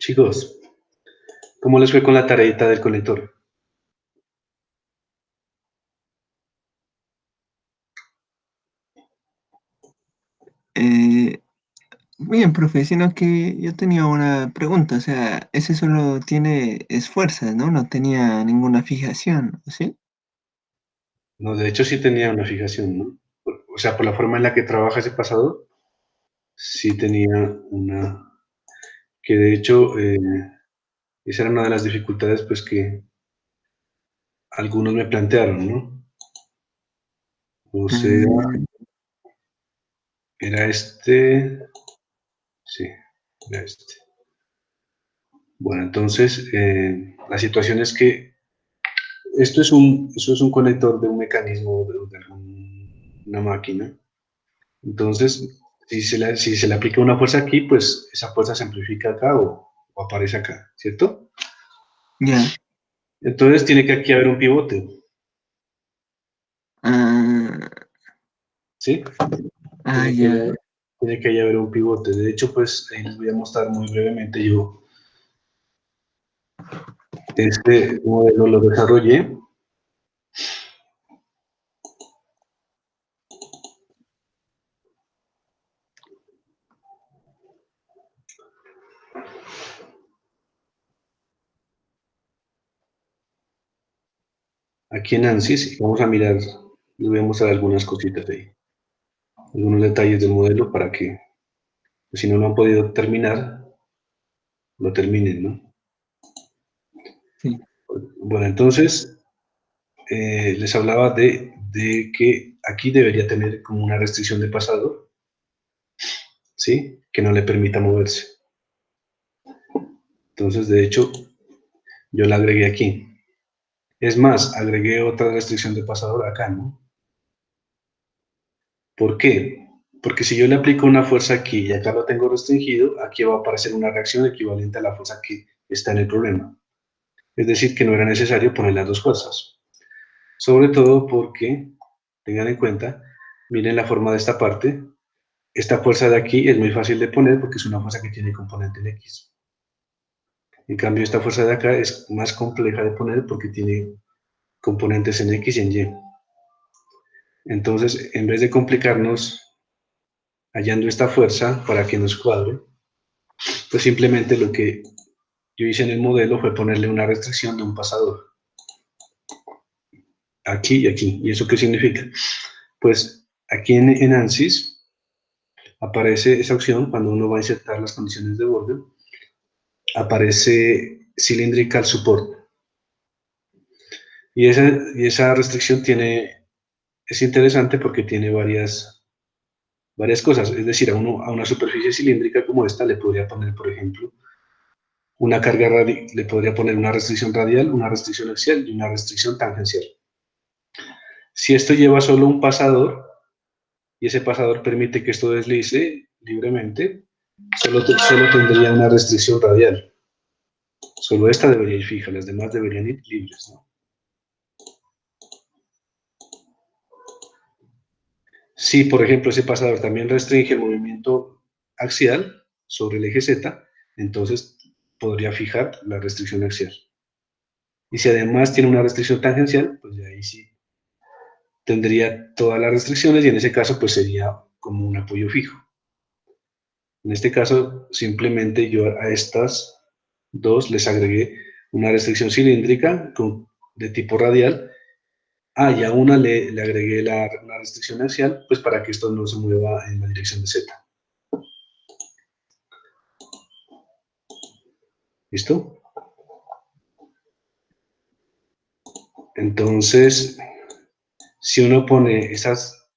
Chicos, ¿cómo les fue con la tareita del conector? Eh, Bien, profe, sino que yo tenía una pregunta, o sea, ese solo tiene, es fuerza, ¿no? No tenía ninguna fijación, ¿sí? No, de hecho sí tenía una fijación, ¿no? O sea, por la forma en la que trabaja ese pasado, sí tenía una, que de hecho esa era una de las dificultades pues que algunos me plantearon, ¿no? O sea, Mm, era este, sí, era este. Bueno, entonces la situación es que eso es un conector de un mecanismo de una máquina. Entonces, si se le aplica una fuerza aquí, pues esa fuerza se amplifica acá o aparece acá, ¿cierto? ya. Entonces tiene que aquí haber un pivote, Ah, ¿sí? Tiene que, ya. tiene que haber un pivote. De hecho, pues ahí les voy a mostrar muy brevemente. Yo este modelo lo desarrollé. Aquí en ANSYS. Vamos a mirar, les voy a mostrar algunas cositas de ahí, algunos detalles del modelo para que, pues, si no lo han podido terminar, lo terminen, ¿no? Sí. Bueno, entonces les hablaba de que aquí debería tener como una restricción de pasado, ¿sí? Que no le permita moverse. Entonces, de hecho, yo la agregué aquí. Es más, agregué otra restricción de pasador acá, ¿no? ¿Por qué? Porque si yo le aplico una fuerza aquí y acá lo tengo restringido, aquí va a aparecer una reacción equivalente a la fuerza que está en el problema. Es decir, que no era necesario poner las dos fuerzas. Sobre todo porque, tengan en cuenta, miren la forma de esta parte. Esta fuerza de aquí es muy fácil de poner porque es una fuerza que tiene componente en X. En cambio, esta fuerza de acá es más compleja de poner porque tiene componentes en X y en Y. Entonces, en vez de complicarnos hallando esta fuerza para que nos cuadre, pues simplemente lo que yo hice en el modelo fue ponerle una restricción de un pasador, aquí y aquí. ¿Y eso qué significa? Pues aquí en ANSYS aparece esa opción cuando uno va a insertar las condiciones de borde, aparece Cylindrical Support. Y esa restricción es interesante porque tiene varias cosas. Es decir, a una superficie cilíndrica como esta le podría poner, por ejemplo, una carga le podría poner una restricción radial, una restricción axial y una restricción tangencial. Si esto lleva solo un pasador y ese pasador permite que esto deslice libremente, solo tendría una restricción radial. Solo esta debería ir fija, las demás deberían ir libres, ¿no? Si, por ejemplo, ese pasador también restringe el movimiento axial sobre el eje Z, entonces podría fijar la restricción axial. Y si además tiene una restricción tangencial, pues de ahí sí tendría todas las restricciones y en ese caso pues sería como un apoyo fijo. En este caso simplemente yo a estas dos les agregué una restricción cilíndrica de tipo radial. Y a una le agregué una restricción axial, pues para que esto no se mueva en la dirección de Z. ¿Listo? Entonces, si uno pone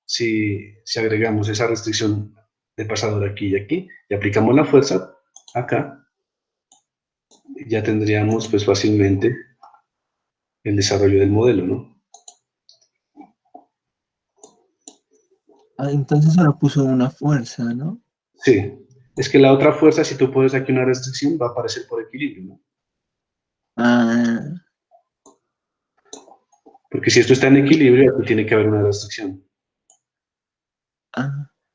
si agregamos esa restricción de pasador aquí y aquí, y aplicamos la fuerza acá, ya tendríamos pues fácilmente el desarrollo del modelo, ¿no? Ah, entonces solo puso una fuerza, ¿no? Sí, es que la otra fuerza, si tú pones aquí una restricción, va a aparecer por equilibrio, ¿no? Ah, Porque si esto está en equilibrio, aquí tiene que haber una restricción.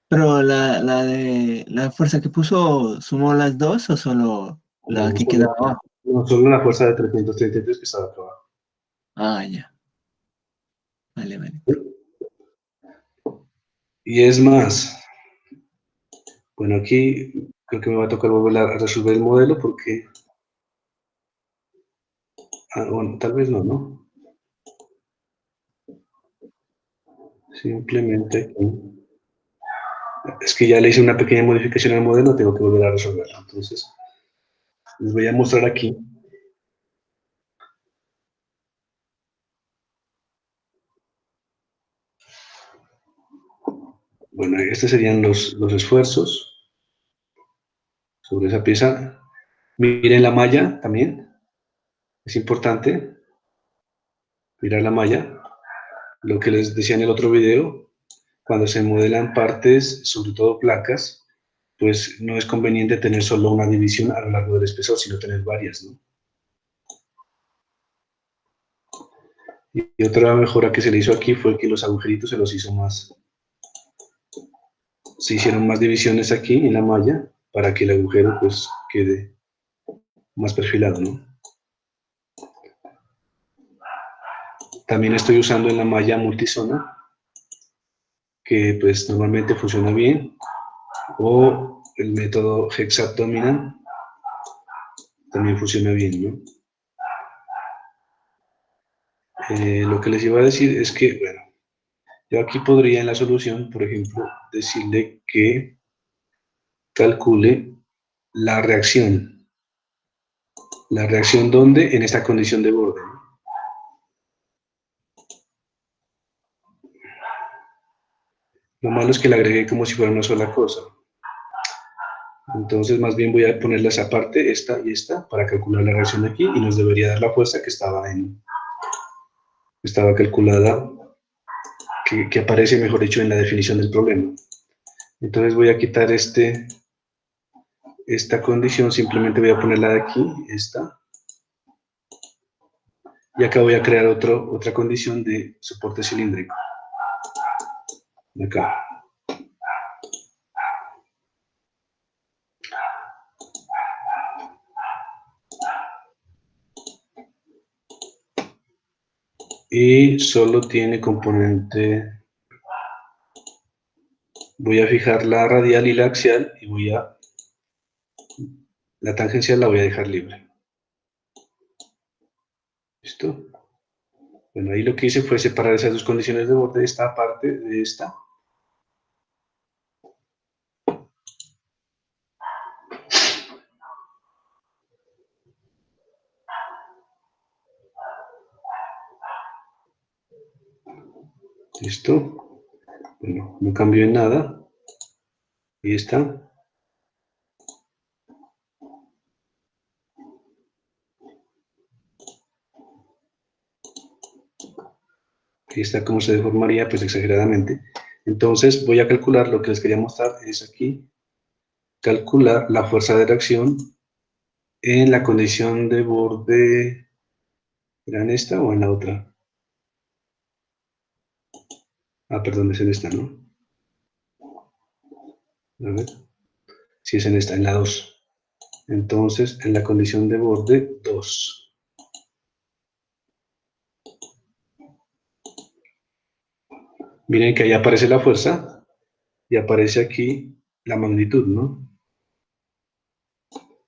pero la fuerza que puso, ¿sumó las dos o solo? La No que queda solo, abajo. no solo la fuerza de 333 que estaba acá abajo. Ah, ya. Vale, vale. Y es más, bueno, aquí creo que me va a tocar volver a resolver el modelo porque, bueno, tal vez no, ¿no? Simplemente aquí. Es que ya le hice una pequeña modificación al modelo, tengo que volver a resolverlo. Entonces, les voy a mostrar aquí. Bueno, estos serían los esfuerzos sobre esa pieza. Miren la malla también, es importante mirar la malla. Lo que les decía en el otro video, cuando se modelan partes, sobre todo placas, pues no es conveniente tener solo una división a lo largo del espesor, sino tener varias, ¿no? Y otra mejora que se le hizo aquí fue que los agujeritos se los hizo más, se hicieron más divisiones aquí en la malla para que el agujero pues quede más perfilado, ¿no? También estoy usando en la malla multizona, que pues normalmente funciona bien, o el método hexapdominant también funciona bien, ¿no? Lo que les iba a decir es que, bueno, yo aquí podría en la solución, por ejemplo, decirle que calcule la reacción. ¿La reacción dónde? En esta condición de borde, ¿no? Lo malo es que la agregué como si fuera una sola cosa. Entonces, más bien voy a ponerlas aparte, esta y esta, para calcular la reacción de aquí, y nos debería dar la fuerza que estaba calculada, que aparece, mejor dicho, en la definición del problema. Entonces voy a quitar esta condición, simplemente voy a ponerla de aquí, esta, y acá voy a crear otra condición de soporte cilíndrico. Acá. Y solo tiene componente, voy a fijar la radial y la axial, y la tangencial la voy a dejar libre. ¿Listo? Bueno, ahí lo que hice fue separar esas dos condiciones de borde, esta parte de esta. ¿Listo? Bueno, no cambió en nada. Ahí está. Aquí está cómo se deformaría, pues exageradamente. Entonces voy a calcular, lo que les quería mostrar es aquí, calcular la fuerza de reacción en la condición de borde, ¿era en esta o en la otra? Ah, perdón, es en esta, ¿no? A ver, sí es en esta, en la 2. Entonces, en la condición de borde 2. Miren que ahí aparece la fuerza y aparece aquí la magnitud, ¿no?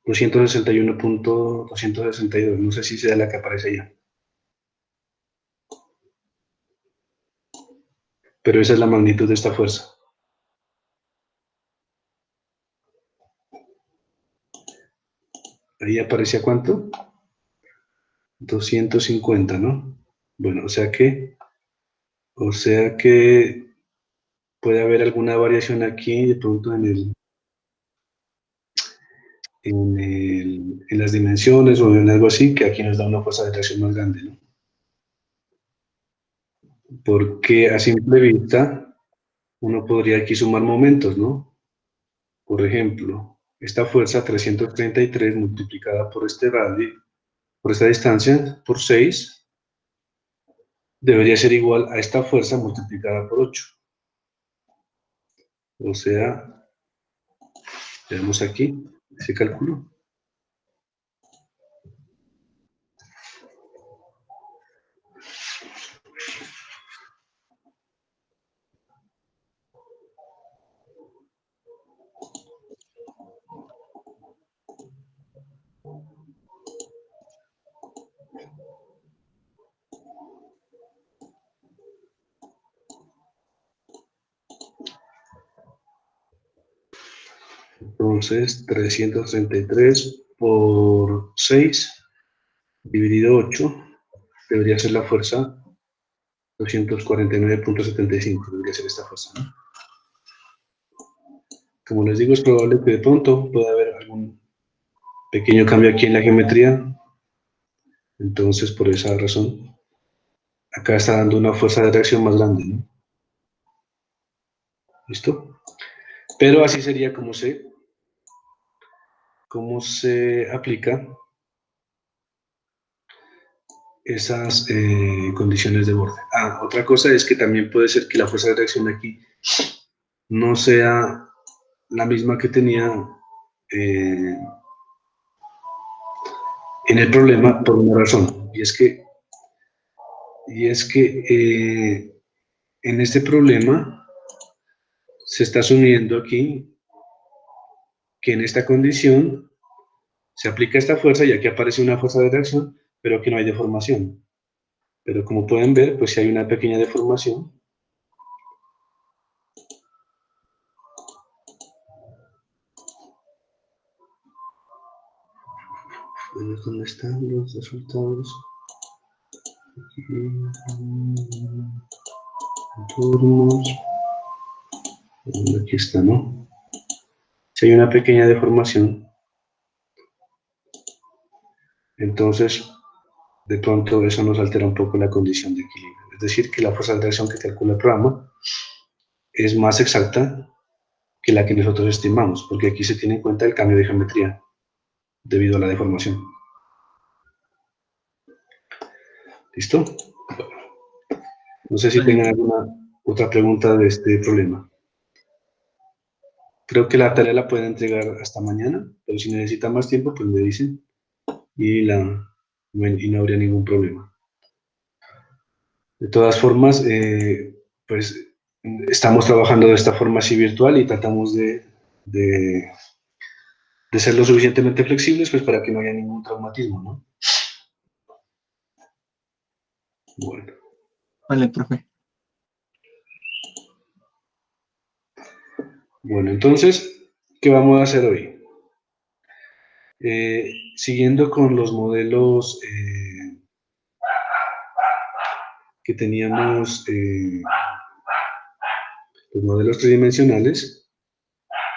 261.262, no sé si sea la que aparece allá. Pero esa es la magnitud de esta fuerza. Ahí aparecía ¿cuánto? 250, ¿no? Bueno, o sea que puede haber alguna variación aquí, de pronto en las dimensiones o en algo así, que aquí nos da una fuerza de tracción más grande, ¿no? Porque a simple vista uno podría aquí sumar momentos, ¿no? Por ejemplo, esta fuerza 333 multiplicada por este radio, por esta distancia, por 6, debería ser igual a esta fuerza multiplicada por 8. O sea, veamos aquí ese cálculo. Entonces, 333 por 6 dividido 8 debería ser la fuerza 249,75, debería ser esta fuerza, ¿no? Como les digo, es probable que de pronto pueda haber algún pequeño cambio aquí en la geometría, entonces por esa razón, acá está dando una fuerza de reacción más grande, ¿no? ¿Listo? Pero así sería cómo se aplica esas condiciones de borde. Ah, otra cosa es que también puede ser que la fuerza de reacción aquí no sea la misma que tenía eh, en el problema por una razón, y es que en este problema se está asumiendo aquí que en esta condición se aplica esta fuerza y aquí aparece una fuerza de reacción, pero que no hay deformación. Pero como pueden ver, pues si hay una pequeña deformación. ¿Dónde están los resultados? Turnos. Aquí está, ¿no? Si hay una pequeña deformación, entonces de pronto eso nos altera un poco la condición de equilibrio. Es decir, que la fuerza de reacción que calcula el programa es más exacta que la que nosotros estimamos, porque aquí se tiene en cuenta el cambio de geometría debido a la deformación. ¿Listo? No sé si Vale, tengan alguna otra pregunta de este problema. Creo que la tarea la pueden entregar hasta mañana, pero si necesitan más tiempo, pues me dicen y no habría ningún problema. De todas formas, pues estamos trabajando de esta forma así virtual y tratamos de ser lo suficientemente flexibles pues para que no haya ningún traumatismo, ¿no? Bueno, vale, profe. bueno, entonces, ¿qué vamos a hacer hoy? Siguiendo con los modelos que teníamos, los modelos tridimensionales,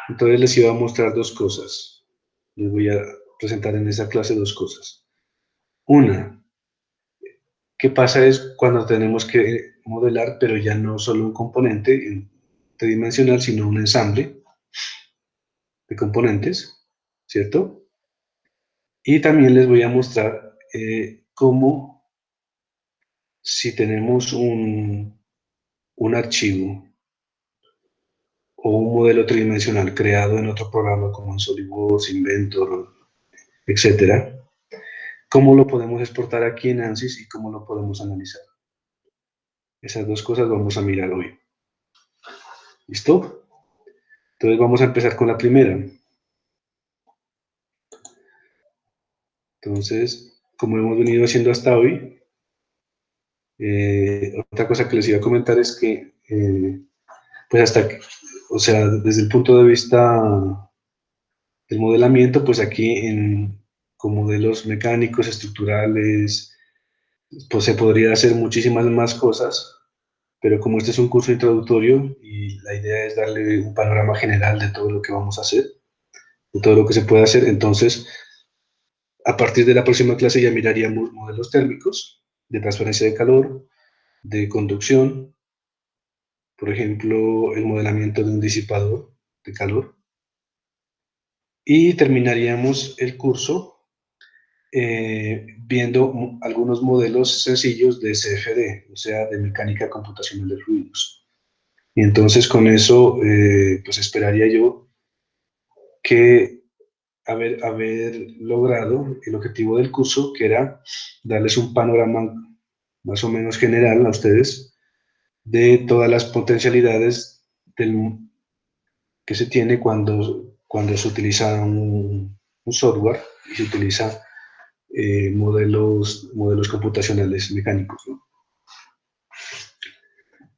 entonces les iba a mostrar dos cosas. Les voy a presentar en esa clase dos cosas. Una, ¿qué pasa es cuando tenemos que modelar, pero ya no solo un componente tridimensional, sino un ensamble de componentes, ¿cierto? Y también les voy a mostrar cómo si tenemos un archivo o un modelo tridimensional creado en otro programa como en SolidWorks, Inventor, etcétera, cómo lo podemos exportar aquí en ANSYS y cómo lo podemos analizar. Esas dos cosas vamos a mirar hoy. ¿Listo? Entonces vamos a empezar con la primera. Entonces, como hemos venido haciendo hasta hoy, otra cosa que les iba a comentar es que, pues hasta que, o sea, desde el punto de vista del modelamiento, pues aquí con modelos mecánicos, estructurales, pues se podría hacer muchísimas más cosas, pero como este es un curso introductorio y la idea es darle un panorama general de todo lo que vamos a hacer, de todo lo que se puede hacer, entonces a partir de la próxima clase ya miraríamos modelos térmicos, de transferencia de calor, de conducción, por ejemplo, el modelamiento de un disipador de calor, y terminaríamos el curso viendo algunos modelos sencillos de CFD, o sea, de mecánica computacional de fluidos. Y entonces con eso, pues esperaría yo que haber logrado el objetivo del curso, que era darles un panorama más o menos general a ustedes de todas las potencialidades que se tiene cuando se utiliza un software y se utiliza modelos computacionales mecánicos, ¿no?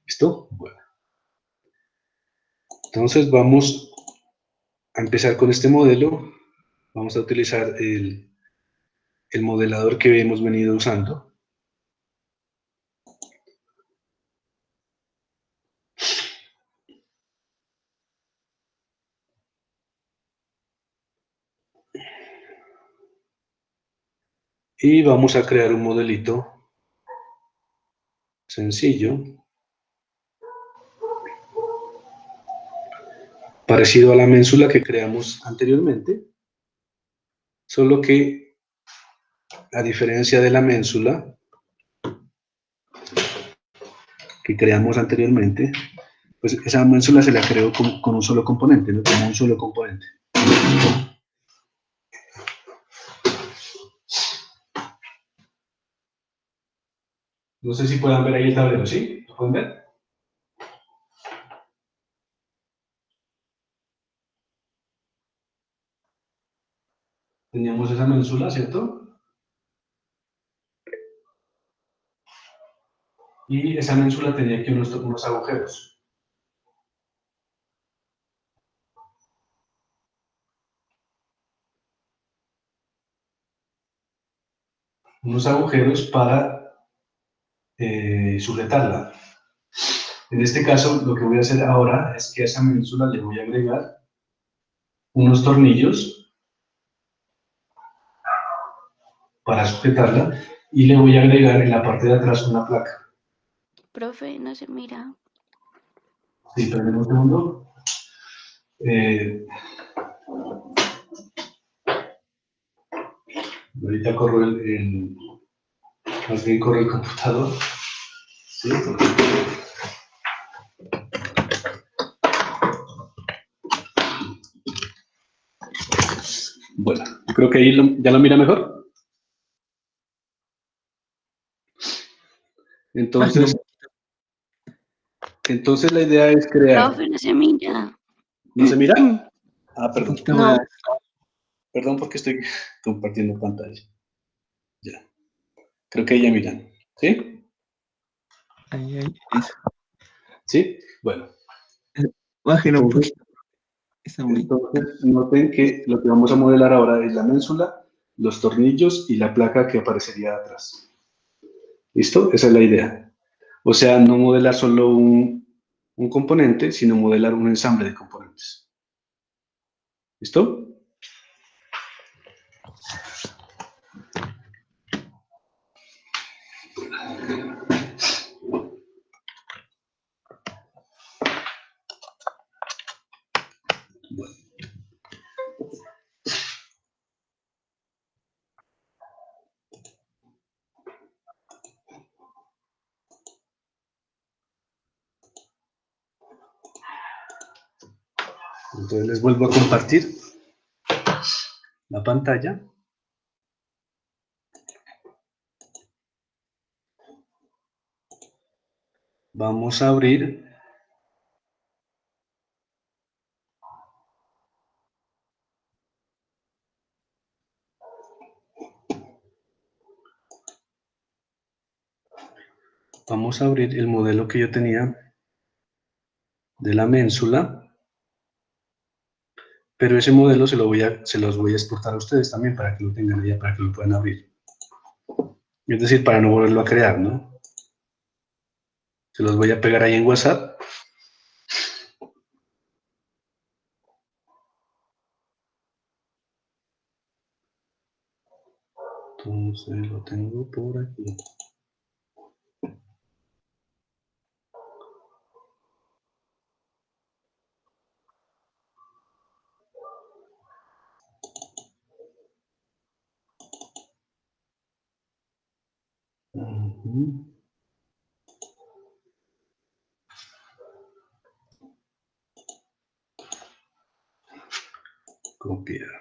¿Listo? Bueno, entonces vamos a empezar con este modelo, vamos a utilizar el modelador que hemos venido usando. Y vamos a crear un modelito sencillo, parecido a la ménsula que creamos anteriormente, solo que a diferencia de la ménsula que creamos anteriormente, pues esa ménsula se la creó con un solo componente, ¿no? Como un solo componente. No sé si puedan ver ahí el tablero, ¿sí? ¿Lo pueden ver? Teníamos esa ménsula, ¿cierto? Y esa ménsula tenía aquí unos agujeros. Unos agujeros para sujetarla. En este caso, lo que voy a hacer ahora es que a esa ménsula le voy a agregar unos tornillos para sujetarla y le voy a agregar en la parte de atrás una placa. Profe, no se mira. Sí, perdón un segundo. Ahorita corro más bien corro el computador. ¿Sí? Bueno, yo creo que ahí ya lo mira mejor. Entonces, la idea es crear. Profe, no se mira. ¿No se mira? Ah, Un perdón. poquito No. más. Perdón porque estoy compartiendo pantalla. Ya. Creo que ahí ya miran. ¿Sí? Ahí, eso. ¿Sí? Bueno. Bájenlo un Entonces, poquito. Está muy. noten que lo que vamos a modelar ahora es la ménsula, los tornillos y la placa que aparecería atrás. ¿Listo? Esa es la idea. O sea, no modelar solo un componente, sino modelar un ensamble de componentes. ¿Listo? Entonces les vuelvo a compartir la pantalla. Vamos a abrir el modelo que yo tenía de la ménsula, pero ese modelo se los voy a exportar a ustedes también para que lo tengan allá, para que lo puedan abrir. Es decir, para no volverlo a crear, ¿no? Se los voy a pegar ahí en WhatsApp. Entonces lo tengo por aquí. Ujú. Copiar.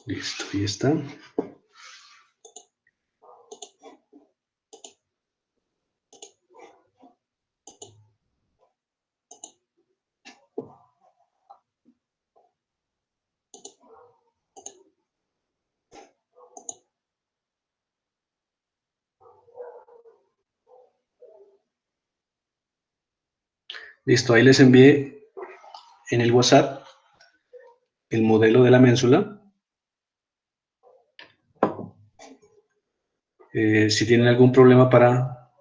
Listo, ahí está. Listo, ahí les envié en el WhatsApp el modelo de la ménsula. Si tienen algún problema para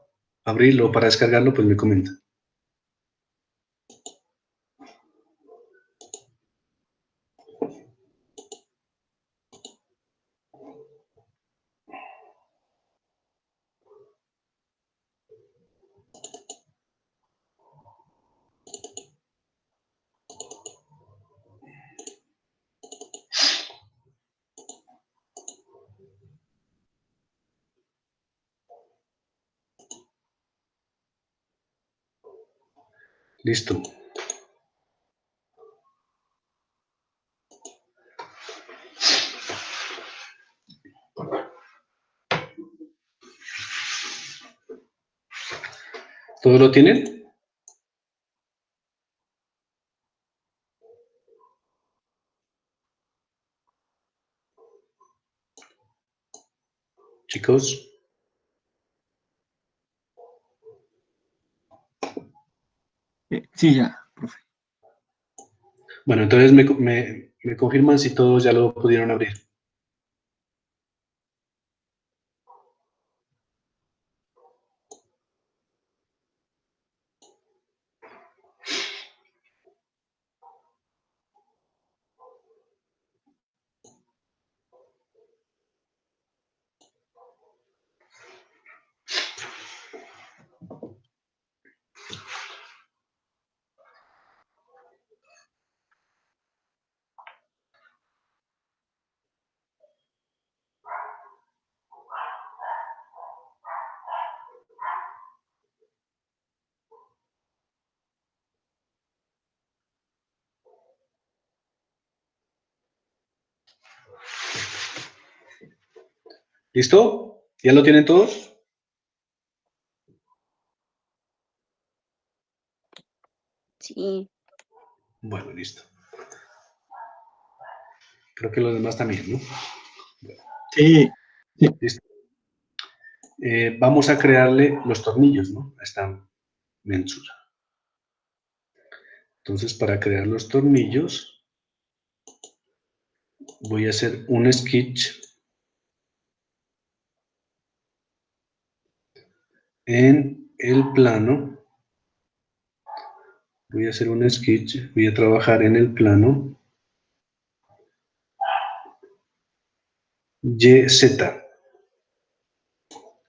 abrirlo o para descargarlo, pues me comentan. Listo. ¿Todo lo tienen? Chicos. Sí, ya, profe. Bueno, entonces me confirman si todos ya lo pudieron abrir. ¿Listo? ¿Ya lo tienen todos? Sí. Bueno, listo. Creo que los demás también, ¿no? Sí, sí. Listo. Vamos a crearle los tornillos, ¿no? A esta ménsula. Entonces, para crear los tornillos, voy a hacer un sketch en el plano. Voy a hacer un sketch, voy a trabajar en el plano YZ.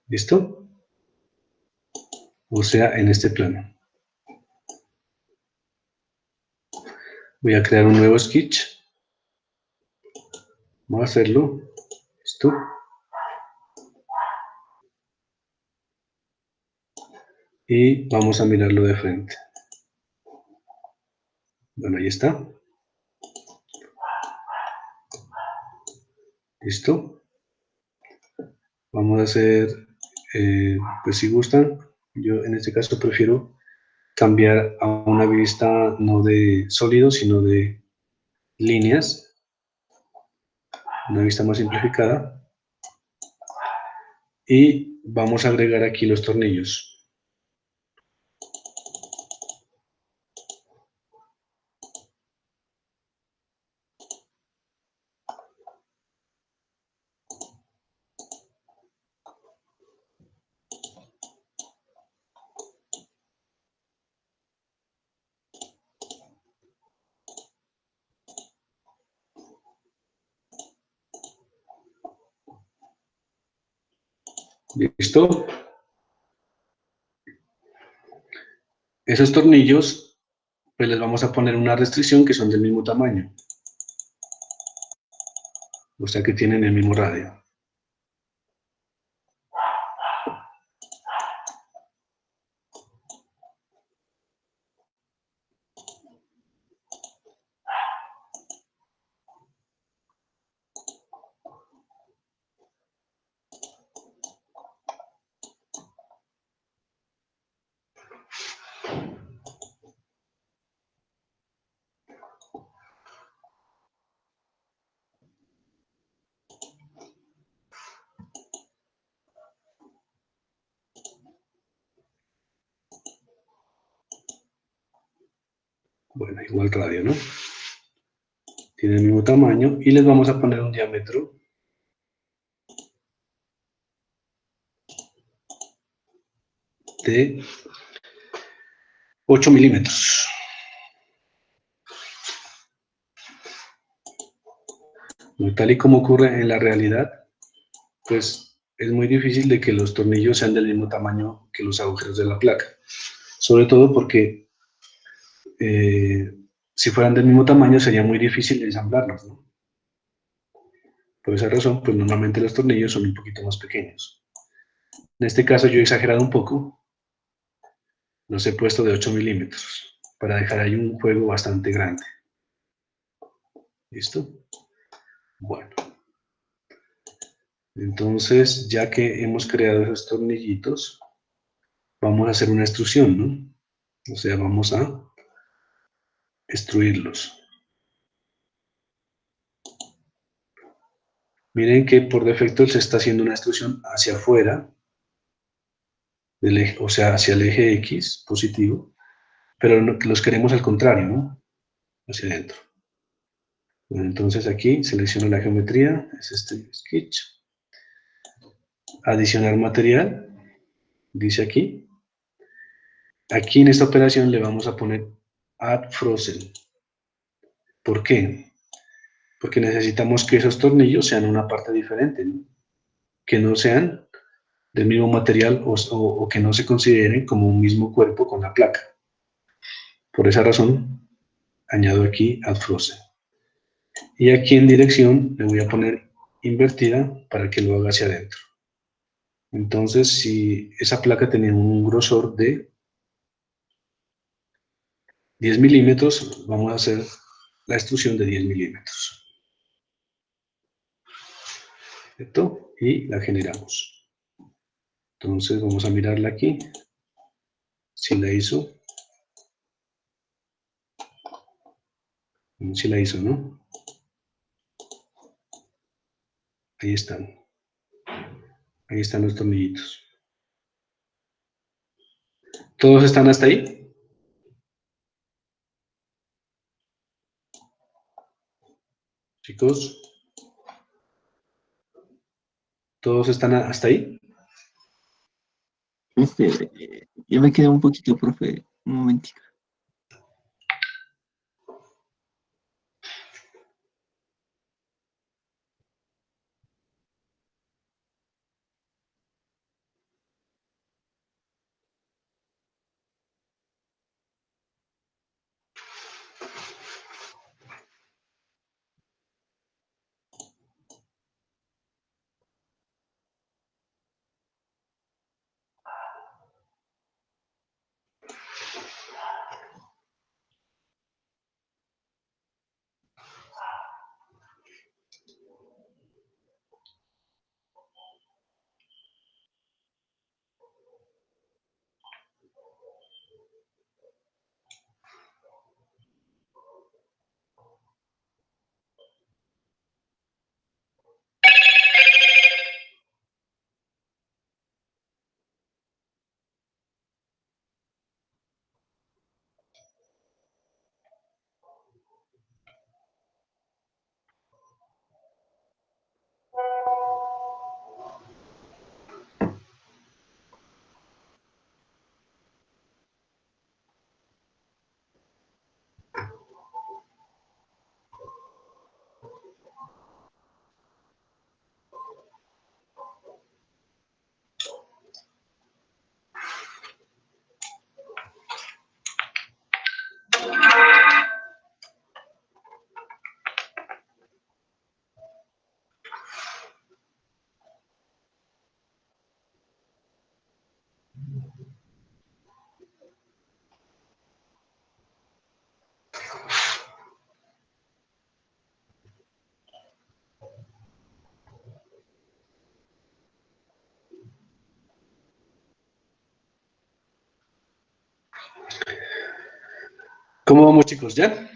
¿Listo? O sea, en este plano. Voy a crear un nuevo sketch. Vamos a hacerlo. ¿Listo? Y vamos a mirarlo de frente. Bueno, ahí está. ¿Listo? Vamos a hacer, pues si gustan, yo en este caso prefiero cambiar a una vista no de sólidos, sino de líneas, una vista más simplificada. Y vamos a agregar aquí los tornillos. ¿Listo? Esos tornillos, pues les vamos a poner una restricción que son del mismo tamaño. O sea que tienen el mismo radio. Bueno, igual radio, ¿no? Tiene el mismo tamaño y les vamos a poner un diámetro de 8 milímetros. Tal y como ocurre en la realidad, pues es muy difícil de que los tornillos sean del mismo tamaño que los agujeros de la placa. Sobre todo porque si fueran del mismo tamaño sería muy difícil ensamblarlos, ¿no? Por esa razón, pues normalmente los tornillos son un poquito más pequeños. En este caso yo he exagerado un poco, los he puesto de 8 milímetros, para dejar ahí un juego bastante grande. ¿Listo? Bueno. Entonces, ya que hemos creado esos tornillitos, vamos a hacer una extrusión, ¿no? O sea, vamos a extruirlos. Miren que por defecto se está haciendo una extrusión hacia afuera, del eje, o sea, hacia el eje X positivo, pero los queremos al contrario, ¿no? Hacia adentro. Bueno, entonces aquí selecciono la geometría, es este sketch. Adicionar material, dice aquí. Aquí en esta operación le vamos a poner Add Frozen. ¿Por qué? Porque necesitamos que esos tornillos sean una parte diferente, ¿no? Que no sean del mismo material o que no se consideren como un mismo cuerpo con la placa. Por esa razón, añado aquí Add Frozen. Y aquí en dirección le voy a poner invertida para que lo haga hacia adentro. Entonces, si esa placa tenía un grosor de 10 milímetros, vamos a hacer la extrusión de 10 milímetros. ¿Cierto? Y la generamos. Entonces, vamos a mirarla aquí. Si la hizo. Si la hizo, ¿no? Ahí están. Ahí están los tornillitos. ¿Todos están hasta ahí? Chicos, ¿todos están hasta ahí? Yo me quedé un poquito, profe, un momentito. ¿Cómo vamos, chicos? ¿Ya?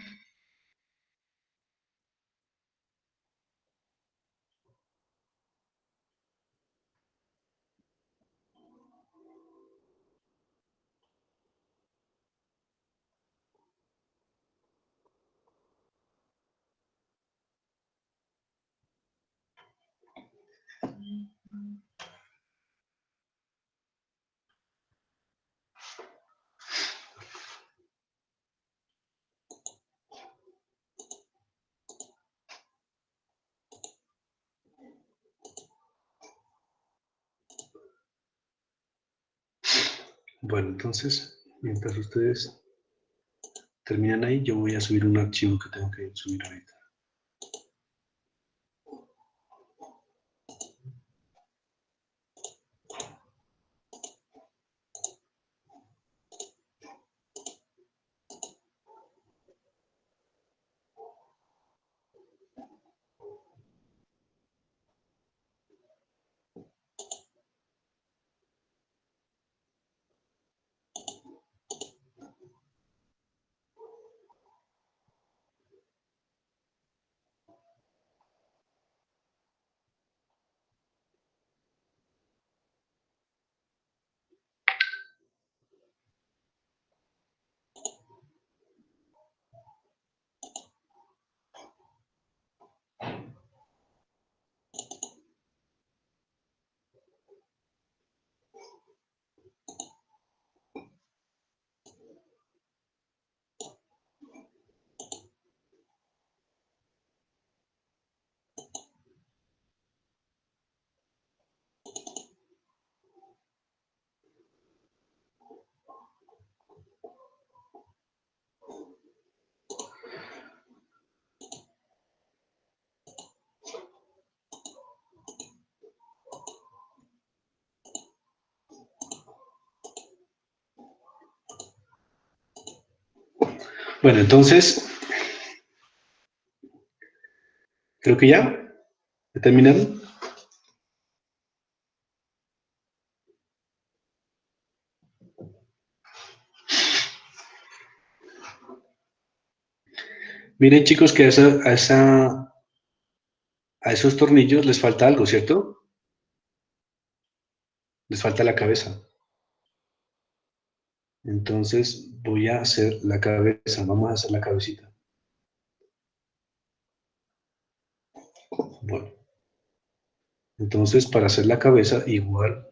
Bueno, entonces, mientras ustedes terminan ahí, yo voy a subir un archivo que tengo que subir ahorita. Bueno, entonces, creo que ya terminaron. Miren, chicos, que a esos tornillos les falta algo, ¿cierto? Les falta la cabeza. Entonces voy a hacer la cabeza, vamos a hacer la cabecita. Bueno, entonces para hacer la cabeza igual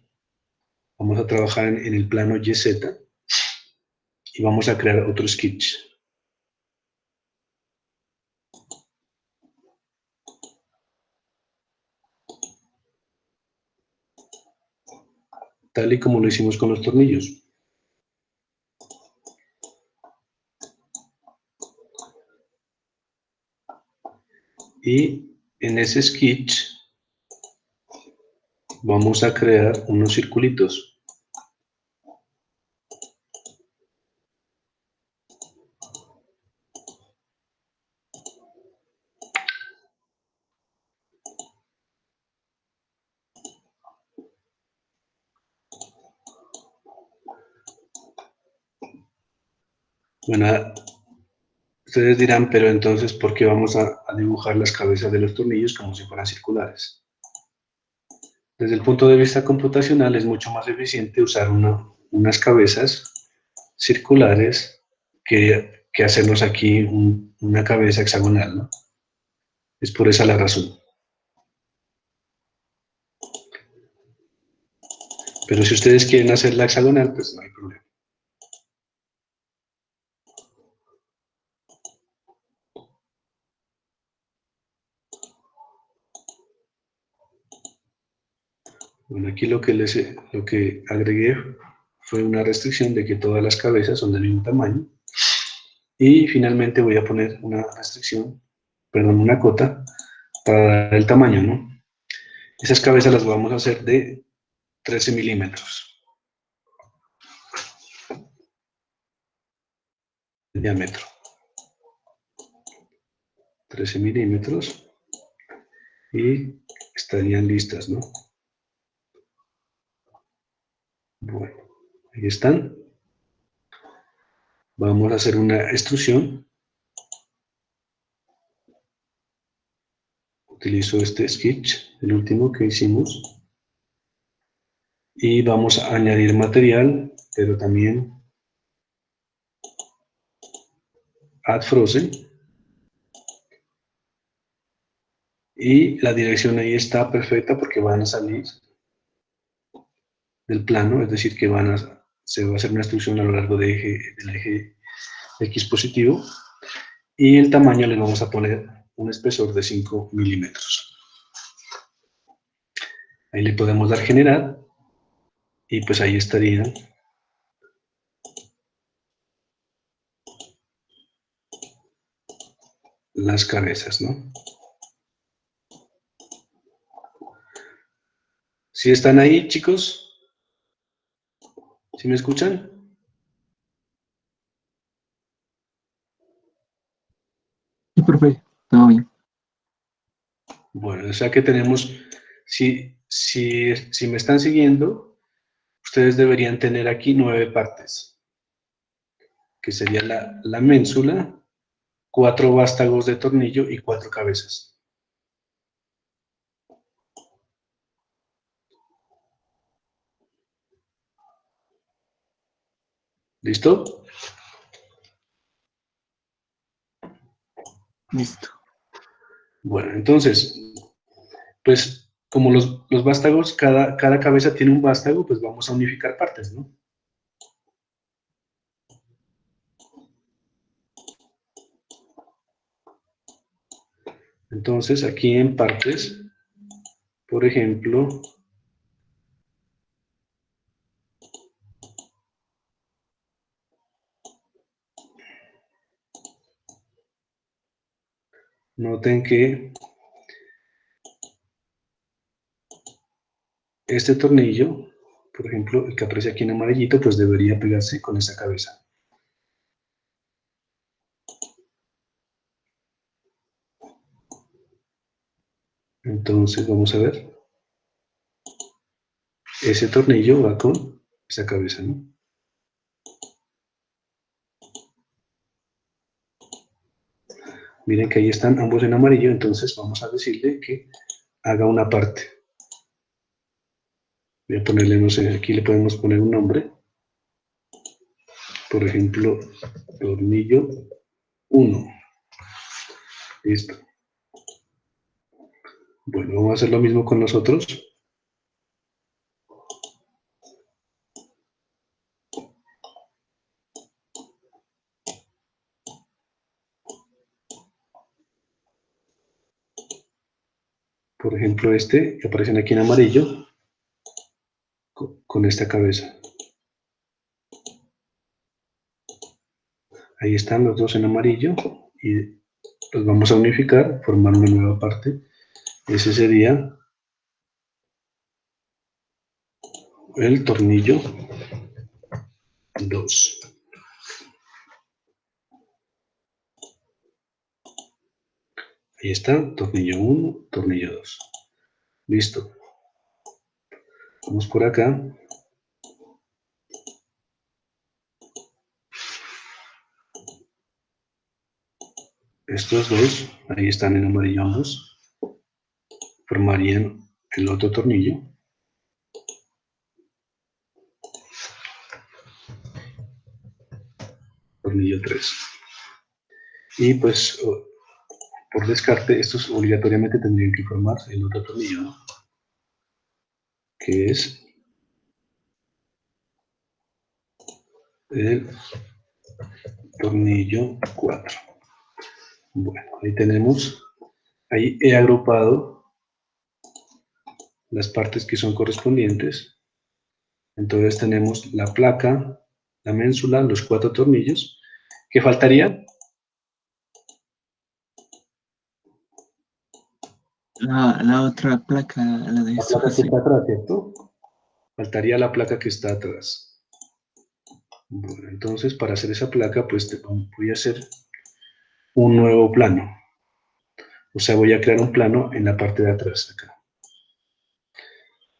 vamos a trabajar en el plano YZ y vamos a crear otro sketch. Tal y como lo hicimos con los tornillos. Y en ese sketch vamos a crear unos circulitos. Bueno, ustedes dirán, pero entonces, ¿por qué vamos a dibujar las cabezas de los tornillos como si fueran circulares? Desde el punto de vista computacional es mucho más eficiente usar unas cabezas circulares que hacernos aquí una cabeza hexagonal, ¿no? Es por esa la razón. Pero si ustedes quieren hacer la hexagonal, pues no hay problema. Bueno, aquí lo que agregué fue una restricción de que todas las cabezas son del mismo tamaño. Y finalmente voy a poner una restricción, perdón, una cota para dar el tamaño, ¿no? Esas cabezas las vamos a hacer de 13 milímetros de diámetro. 13 milímetros y estarían listas, ¿no? Bueno, ahí están. Vamos a hacer una extrusión. Utilizo este sketch, el último que hicimos. Y vamos a añadir material, pero también add frozen. Y la dirección ahí está perfecta porque van a salir del plano, es decir, que se va a hacer una extrusión a lo largo del eje X positivo. Y el tamaño le vamos a poner un espesor de 5 milímetros. Ahí le podemos dar generar y pues ahí estarían las cabezas, ¿no? ¿Sí están ahí, chicos? ¿Sí me escuchan? Sí, profe, todo bien. Bueno, o sea que tenemos, si me están siguiendo, ustedes deberían tener aquí 9 partes, que sería la ménsula, 4 vástagos de tornillo y 4 cabezas. ¿Listo? Listo. Bueno, entonces, pues como los vástagos, cada cabeza tiene un vástago, pues vamos a unificar partes, ¿no? Entonces, aquí en partes, por ejemplo, noten que este tornillo, por ejemplo, el que aparece aquí en amarillito, pues debería pegarse con esta cabeza. Entonces, vamos a ver. Ese tornillo va con esa cabeza, ¿no? Miren que ahí están ambos en amarillo, entonces vamos a decirle que haga una parte. Voy a ponerle, no sé, aquí le podemos poner un nombre. Por ejemplo, tornillo 1. Listo. Bueno, vamos a hacer lo mismo con los otros. Por ejemplo, este que aparecen aquí en amarillo, con esta cabeza. Ahí están los dos en amarillo y los vamos a unificar, formar una nueva parte. Ese sería el tornillo 2. Ahí está, tornillo 1, tornillo 2. Listo. Vamos por acá. Estos dos, ahí están en amarillo ambos, formarían el otro tornillo. Tornillo 3. Y pues, por descarte, estos obligatoriamente tendrían que formar el otro tornillo, ¿no? Que es el tornillo 4. Bueno, ahí tenemos, ahí he agrupado las partes que son correspondientes. Entonces tenemos la placa, la ménsula, los 4 tornillos. ¿Qué faltaría? La otra placa, la de La placa que sujeción. está atrás, ¿cierto? Faltaría la placa que está atrás. Bueno, entonces para hacer esa placa, pues voy a hacer un nuevo plano. O sea, voy a crear un plano en la parte de atrás, acá.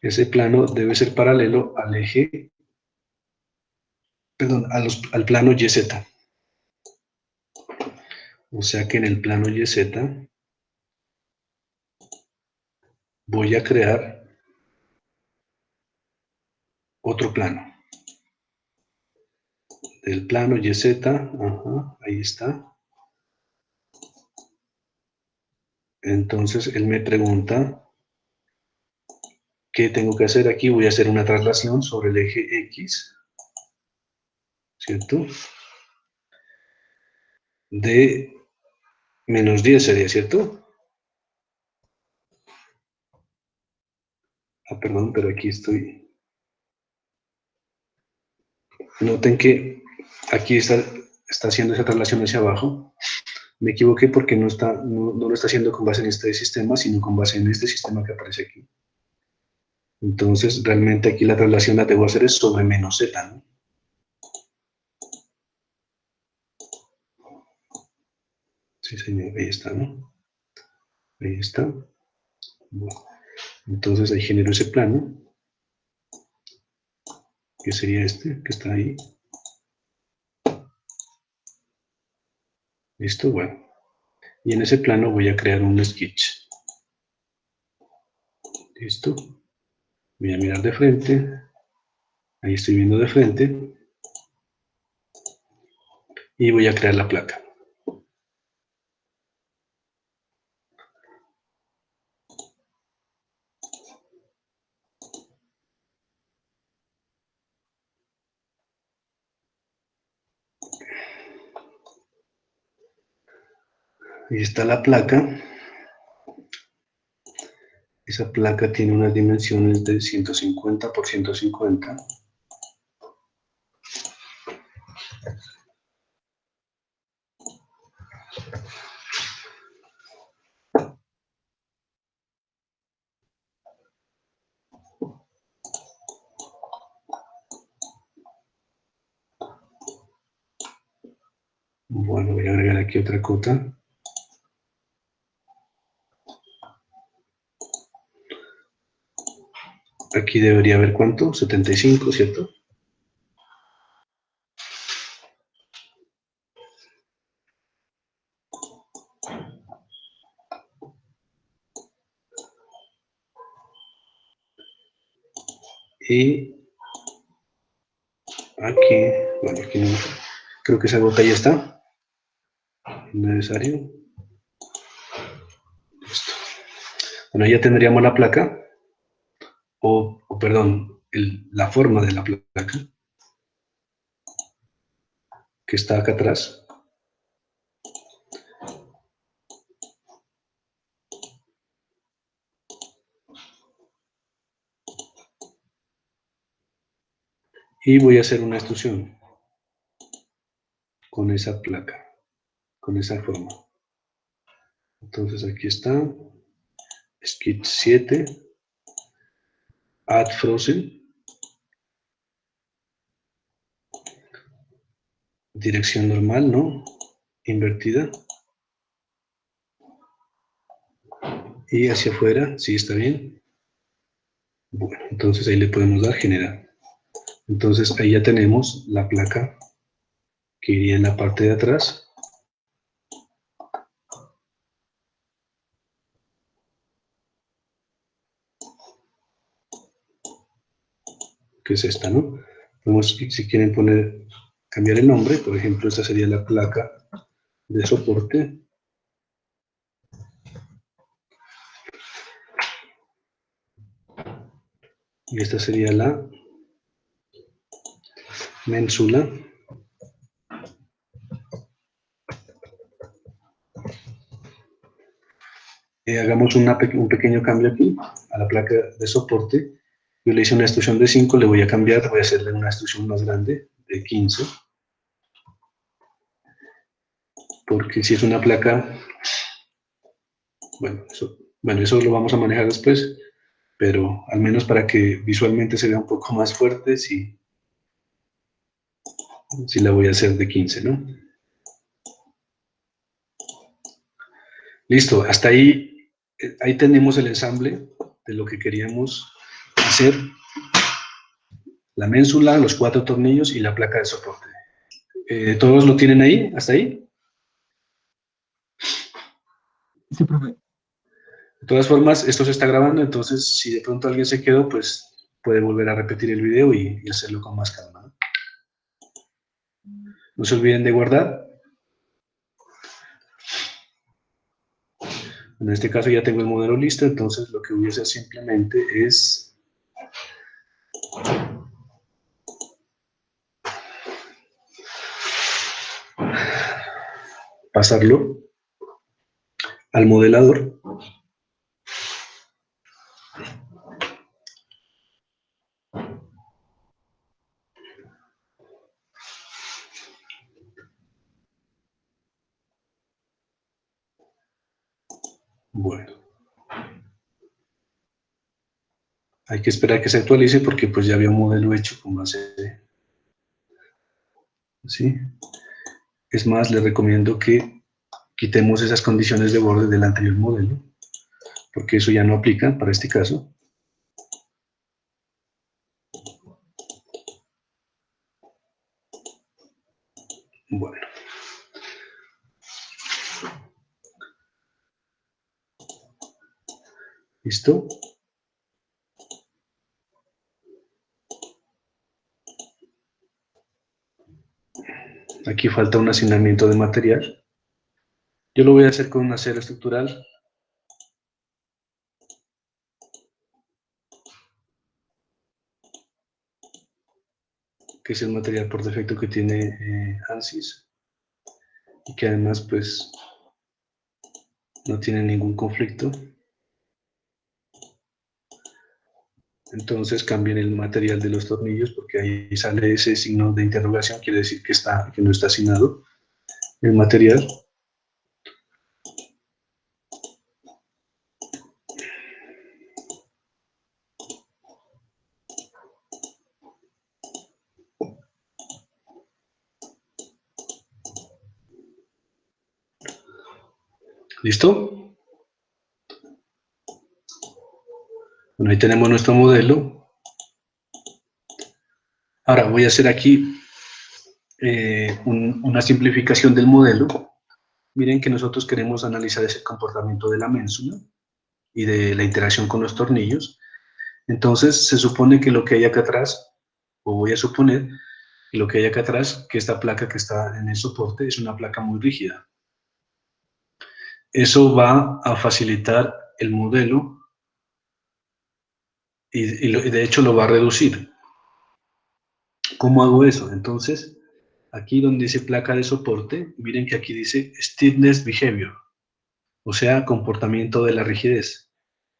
Ese plano debe ser paralelo al eje, perdón, al plano YZ. O sea que en el plano YZ voy a crear otro plano. Del plano YZ, ajá, ahí está. Entonces él me pregunta qué tengo que hacer aquí. Voy a hacer una traslación sobre el eje X, ¿cierto? De -10 sería, ¿cierto? Ah, perdón, pero aquí estoy. Noten que aquí está haciendo esa traslación hacia abajo. Me equivoqué porque no lo está haciendo con base en este sistema, sino con base en este sistema que aparece aquí. Entonces, realmente aquí la traslación la debo hacer es sobre -z, ¿no? Sí, señor, ahí está, ¿no? Ahí está. Bueno, entonces ahí genero ese plano, que sería este, que está ahí. Listo, bueno. Y en ese plano voy a crear un sketch. Listo. Voy a mirar de frente. Ahí estoy viendo de frente. Y voy a crear la placa. Ahí está la placa. Esa placa tiene unas dimensiones de 150 por 150. Bueno, voy a agregar aquí otra cota. Aquí debería haber ¿cuánto? 75, ¿cierto? Y aquí, bueno, aquí no, creo que esa gota ya está. Necesario. Listo. Bueno, ya tendríamos la placa, perdón, la forma de la placa, que está acá atrás. Y voy a hacer una extrusión con esa placa, con esa forma. Entonces aquí está, Sketch 7, Add Frozen, dirección normal, ¿no? Invertida. Y hacia afuera, sí está bien. Bueno, entonces ahí le podemos dar generar. Entonces ahí ya tenemos la placa que iría en la parte de atrás. Que es esta, ¿no? Podemos, si quieren cambiar el nombre, por ejemplo, esta sería la placa de soporte. Y esta sería la ménsula. Hagamos un pequeño cambio aquí a la placa de soporte. Yo le hice una extrusión de 5, le voy a cambiar, voy a hacerle una extrusión más grande, de 15. Porque si es una placa, bueno, eso lo vamos a manejar después, pero al menos para que visualmente se vea un poco más fuerte, sí la voy a hacer de 15, ¿no? Listo, hasta ahí tenemos el ensamble de lo que queríamos hacer. La ménsula, los 4 tornillos y la placa de soporte. ¿Todos lo tienen ahí? ¿Hasta ahí? Sí, profe. De todas formas, esto se está grabando, entonces si de pronto alguien se quedó, pues puede volver a repetir el video y hacerlo con más calma, ¿no? No se olviden de guardar. En este caso ya tengo el modelo listo, entonces lo que voy a hacer simplemente es pasarlo al modelador. Bueno, hay que esperar a que se actualice porque pues ya había un modelo hecho con base de... ¿Sí? Es más, le recomiendo que quitemos esas condiciones de borde del anterior modelo, porque eso ya no aplica para este caso. Bueno. ¿Listo? Aquí falta un asignamiento de material. Yo lo voy a hacer con un acero estructural. Que es el material por defecto que tiene ANSYS. Y que además, pues, no tiene ningún conflicto. Entonces cambien el material de los tornillos porque ahí sale ese signo de interrogación, quiere decir que no está asignado el material. ¿Listo? Bueno, ahí tenemos nuestro modelo. Ahora voy a hacer aquí una simplificación del modelo. Miren que nosotros queremos analizar ese comportamiento de la ménsula y de la interacción con los tornillos. Entonces se supone que lo que hay acá atrás, o voy a suponer que lo que hay acá atrás, que esta placa que está en el soporte es una placa muy rígida. Eso va a facilitar el modelo y de hecho lo va a reducir. ¿Cómo hago eso? Entonces, aquí donde dice placa de soporte, miren que aquí dice stiffness behavior, o sea, comportamiento de la rigidez.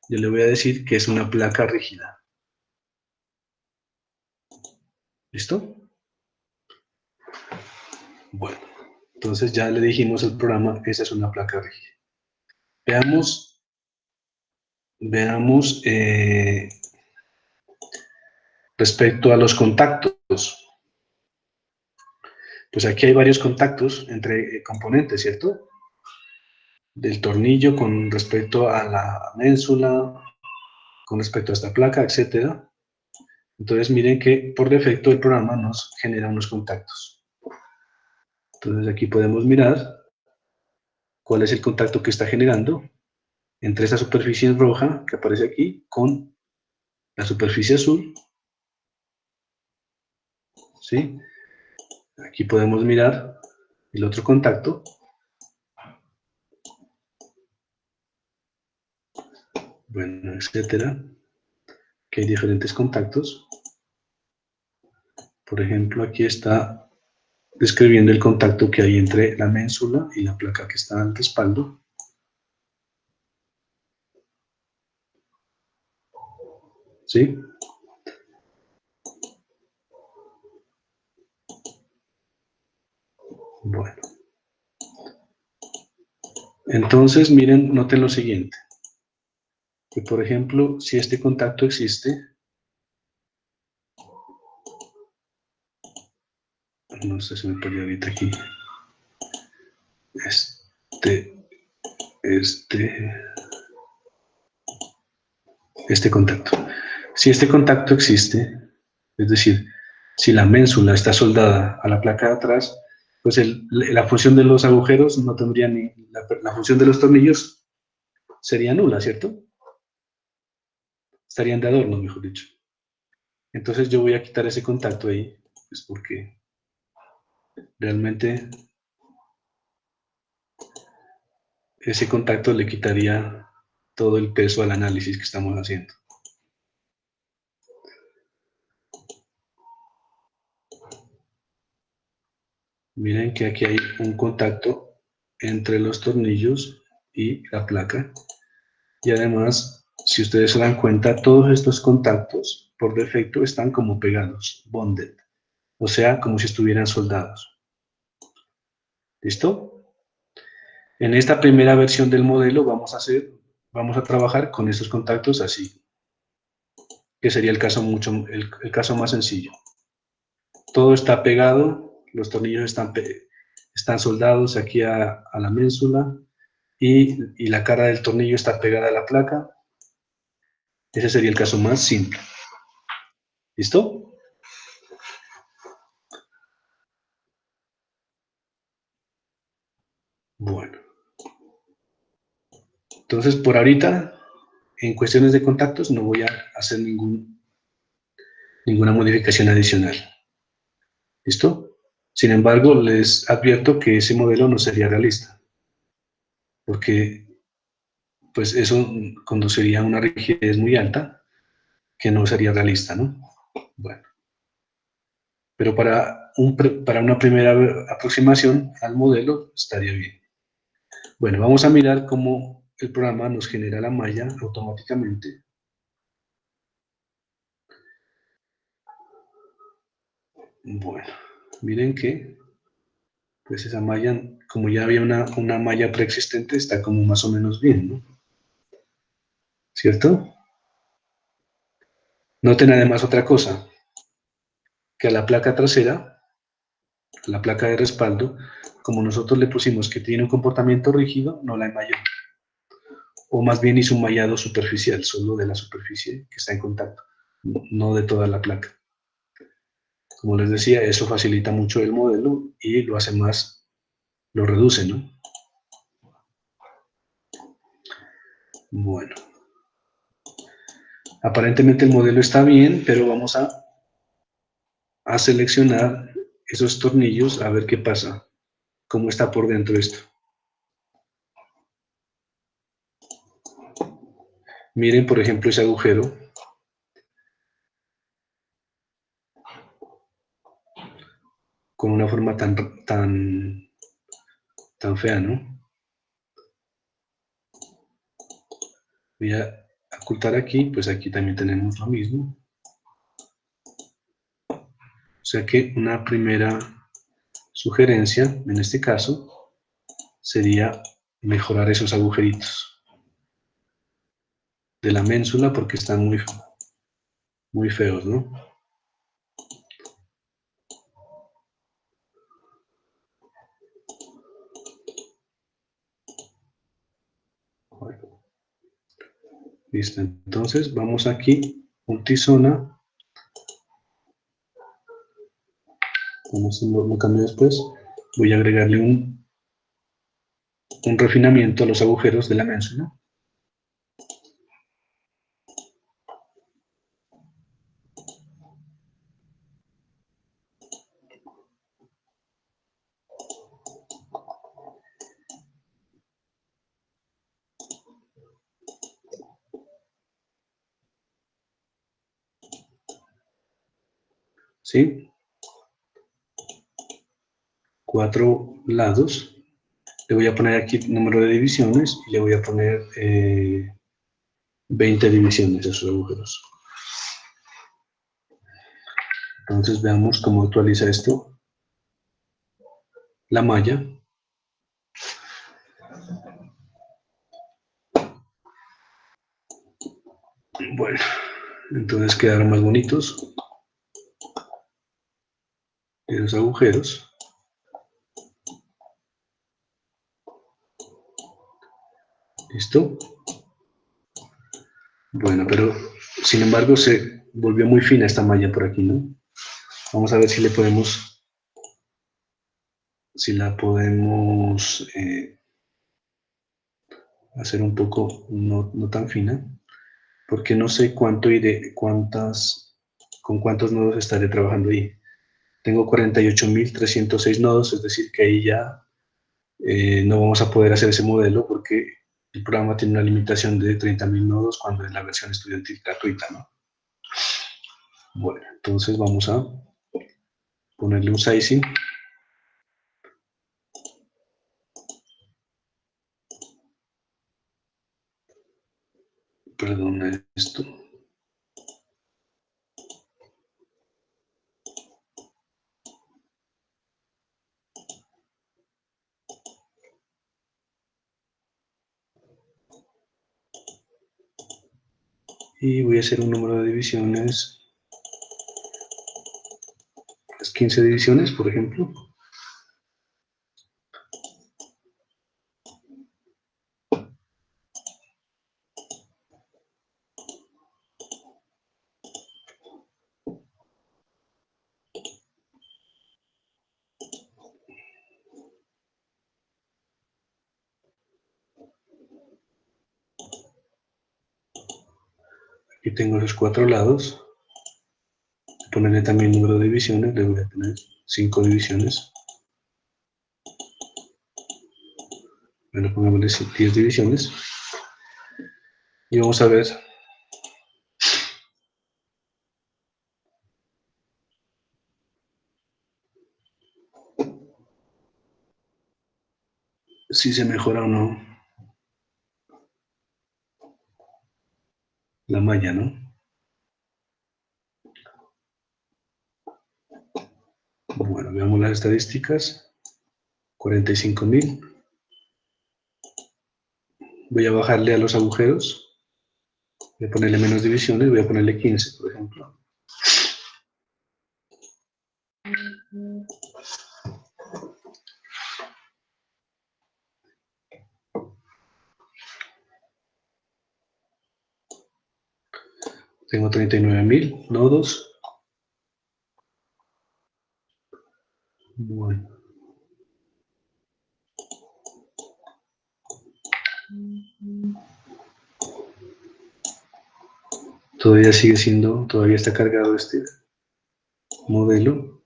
Yo le voy a decir que es una placa rígida. ¿Listo? Bueno, entonces ya le dijimos al programa, esa es una placa rígida. Veamos respecto a los contactos. Pues aquí hay varios contactos entre componentes, ¿cierto? Del tornillo con respecto a la ménsula, con respecto a esta placa, etcétera. Entonces miren que por defecto el programa nos genera unos contactos. Entonces aquí podemos mirar cuál es el contacto que está generando entre esa superficie roja que aparece aquí con la superficie azul. ¿Sí? Aquí podemos mirar el otro contacto. Bueno, etcétera. Que hay diferentes contactos. Por ejemplo, aquí está describiendo el contacto que hay entre la ménsula y la placa que está al respaldo. ¿Sí? Bueno. Entonces, miren, noten lo siguiente. Que, por ejemplo, si este contacto existe, no sé si me perdió ahorita aquí, este contacto. Si este contacto existe, es decir, si la ménsula está soldada a la placa de atrás, pues la función de los agujeros no tendría ni, la función de los tornillos sería nula, ¿cierto? Estarían de adorno, mejor dicho. Entonces yo voy a quitar ese contacto ahí, pues porque realmente ese contacto le quitaría todo el peso al análisis que estamos haciendo. Miren que aquí hay un contacto entre los tornillos y la placa. Y además, si ustedes se dan cuenta, todos estos contactos por defecto están como pegados, bonded. O sea, como si estuvieran soldados. ¿Listo? En esta primera versión del modelo vamos a trabajar con estos contactos así, que sería el caso más sencillo. Todo está pegado, los tornillos están soldados aquí a la ménsula y la cara del tornillo está pegada a la placa. Ese sería el caso más simple. ¿Listo? Bueno. Entonces, por ahorita, en cuestiones de contactos, no voy a hacer ninguna modificación adicional. ¿Listo? Sin embargo, les advierto que ese modelo no sería realista, porque pues eso conduciría a una rigidez muy alta que no sería realista, ¿no? Bueno, pero para una primera aproximación al modelo estaría bien. Bueno, vamos a mirar cómo el programa nos genera la malla automáticamente. Bueno, miren que pues esa malla, como ya había una malla preexistente, está como más o menos bien, ¿no? ¿Cierto? Noten además otra cosa, que a la placa trasera, a la placa de respaldo, como nosotros le pusimos que tiene un comportamiento rígido, no la enmayó. O más bien hizo un mallado superficial, solo de la superficie que está en contacto, no de toda la placa. Como les decía, eso facilita mucho el modelo y lo hace más, lo reduce, ¿no? Bueno. Aparentemente el modelo está bien, pero vamos a seleccionar esos tornillos a ver qué pasa, cómo está por dentro esto. Miren, por ejemplo, ese agujero. Con una forma tan fea, ¿no? Voy a ocultar aquí, pues aquí también tenemos lo mismo. O sea que una primera sugerencia, en este caso, sería mejorar esos agujeritos de la ménsula porque están muy feos, ¿no? Bueno, listo, entonces vamos aquí, multizona. Como si lo cambio después, voy a agregarle un refinamiento a los agujeros de la ménsula. ¿Sí? 4 lados. Le voy a poner aquí el número de divisiones y le voy a poner 20 divisiones a esos agujeros. Entonces veamos cómo actualiza esto la malla. Bueno, entonces quedaron más bonitos esos agujeros. ¿Listo? Bueno, pero sin embargo se volvió muy fina esta malla por aquí, ¿no? Vamos a ver si la podemos hacer un poco no tan fina, porque no sé con cuántos nodos estaré trabajando ahí. Tengo 48.306 nodos, es decir, que ahí ya no vamos a poder hacer ese modelo porque el programa tiene una limitación de 30.000 nodos cuando es la versión estudiantil gratuita, ¿no? Bueno, entonces vamos a ponerle un sizing. Perdona esto. Y voy a hacer un número de divisiones, las 15 divisiones, por ejemplo. Aquí tengo los 4 lados. Ponerle también número de divisiones, le voy a poner 5 divisiones. Bueno, pongámosle 10 divisiones. Y vamos a ver si se mejora o no la malla, ¿no? Bueno, veamos las estadísticas. 45.000. Voy a bajarle a los agujeros. Voy a ponerle menos divisiones, voy a ponerle 15, por ejemplo. Tengo 39.000 nodos. Bueno. Todavía sigue siendo, todavía está cargado este modelo.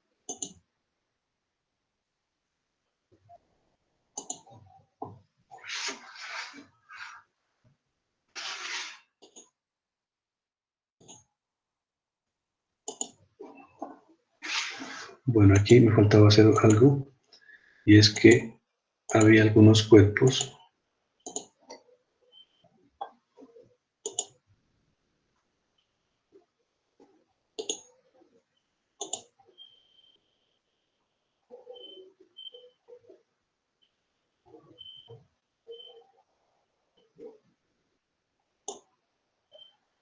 Bueno, aquí me faltaba hacer algo, y es que había algunos cuerpos.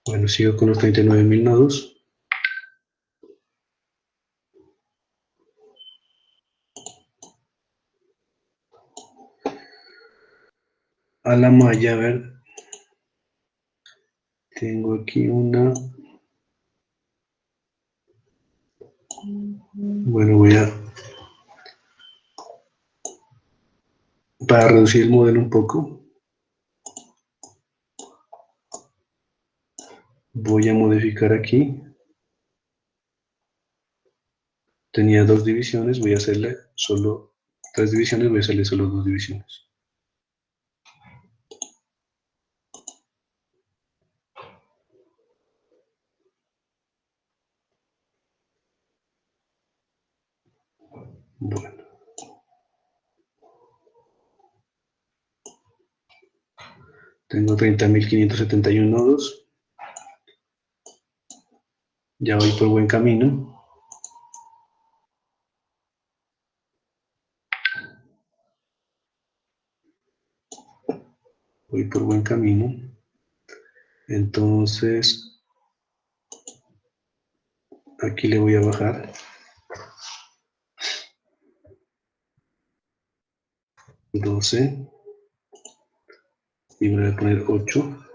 Bueno, sigo con los 39.000 nodos. A la malla, a ver. Tengo aquí una. Bueno, para reducir el modelo un poco, voy a modificar aquí. Tenía 2 divisiones, voy a hacerle solo 3 divisiones, voy a hacerle solo 2 divisiones. Bueno. Tengo 30.571 nodos. Ya voy por buen camino. Voy por buen camino. Entonces, aquí le voy a bajar. 12. Y me voy a poner 8.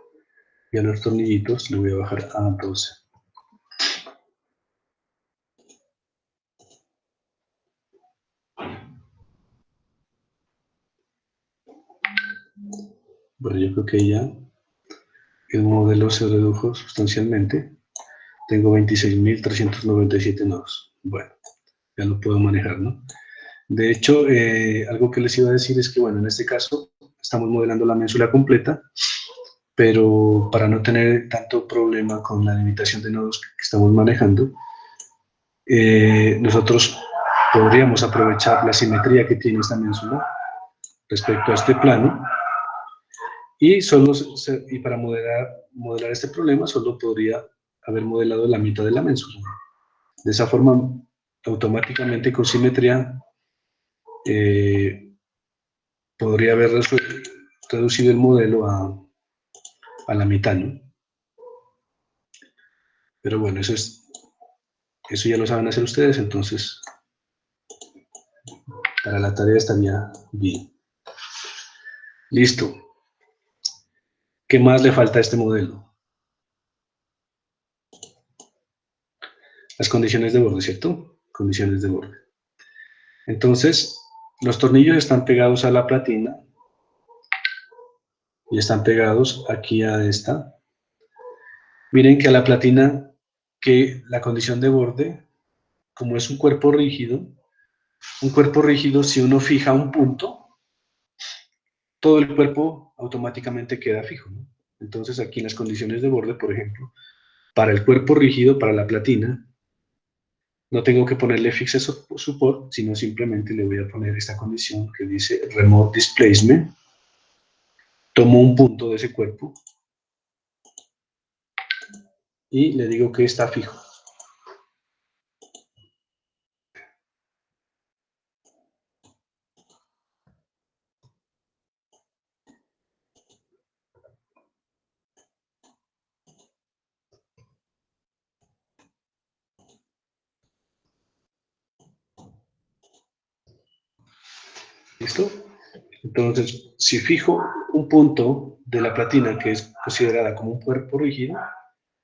Y a los tornillitos le voy a bajar a 12. Bueno, yo creo que ya el modelo se redujo sustancialmente. Tengo 26.397 nodos. Bueno, ya lo puedo manejar, ¿no? De hecho, algo que les iba a decir es que, bueno, en este caso estamos modelando la ménsula completa, pero para no tener tanto problema con la limitación de nodos que estamos manejando, nosotros podríamos aprovechar la simetría que tiene esta ménsula respecto a este plano, y para modelar este problema solo podría haber modelado la mitad de la ménsula. De esa forma, automáticamente con simetría, podría haber reducido el modelo a la mitad, ¿no? Pero bueno, eso ya lo saben hacer ustedes, entonces para la tarea estaría bien. Listo. ¿Qué más le falta a este modelo? Las condiciones de borde, ¿cierto? Condiciones de borde. Entonces, los tornillos están pegados a la platina y están pegados aquí a esta. Miren que a la platina, que la condición de borde, como es un cuerpo rígido, si uno fija un punto, todo el cuerpo automáticamente queda fijo, ¿no? Entonces aquí en las condiciones de borde, por ejemplo, para el cuerpo rígido, para la platina, no tengo que ponerle fixed support, sino simplemente le voy a poner esta condición que dice remote displacement. Tomo un punto de ese cuerpo y le digo que está fijo. ¿Listo? Entonces, si fijo un punto de la platina que es considerada como un cuerpo rígido,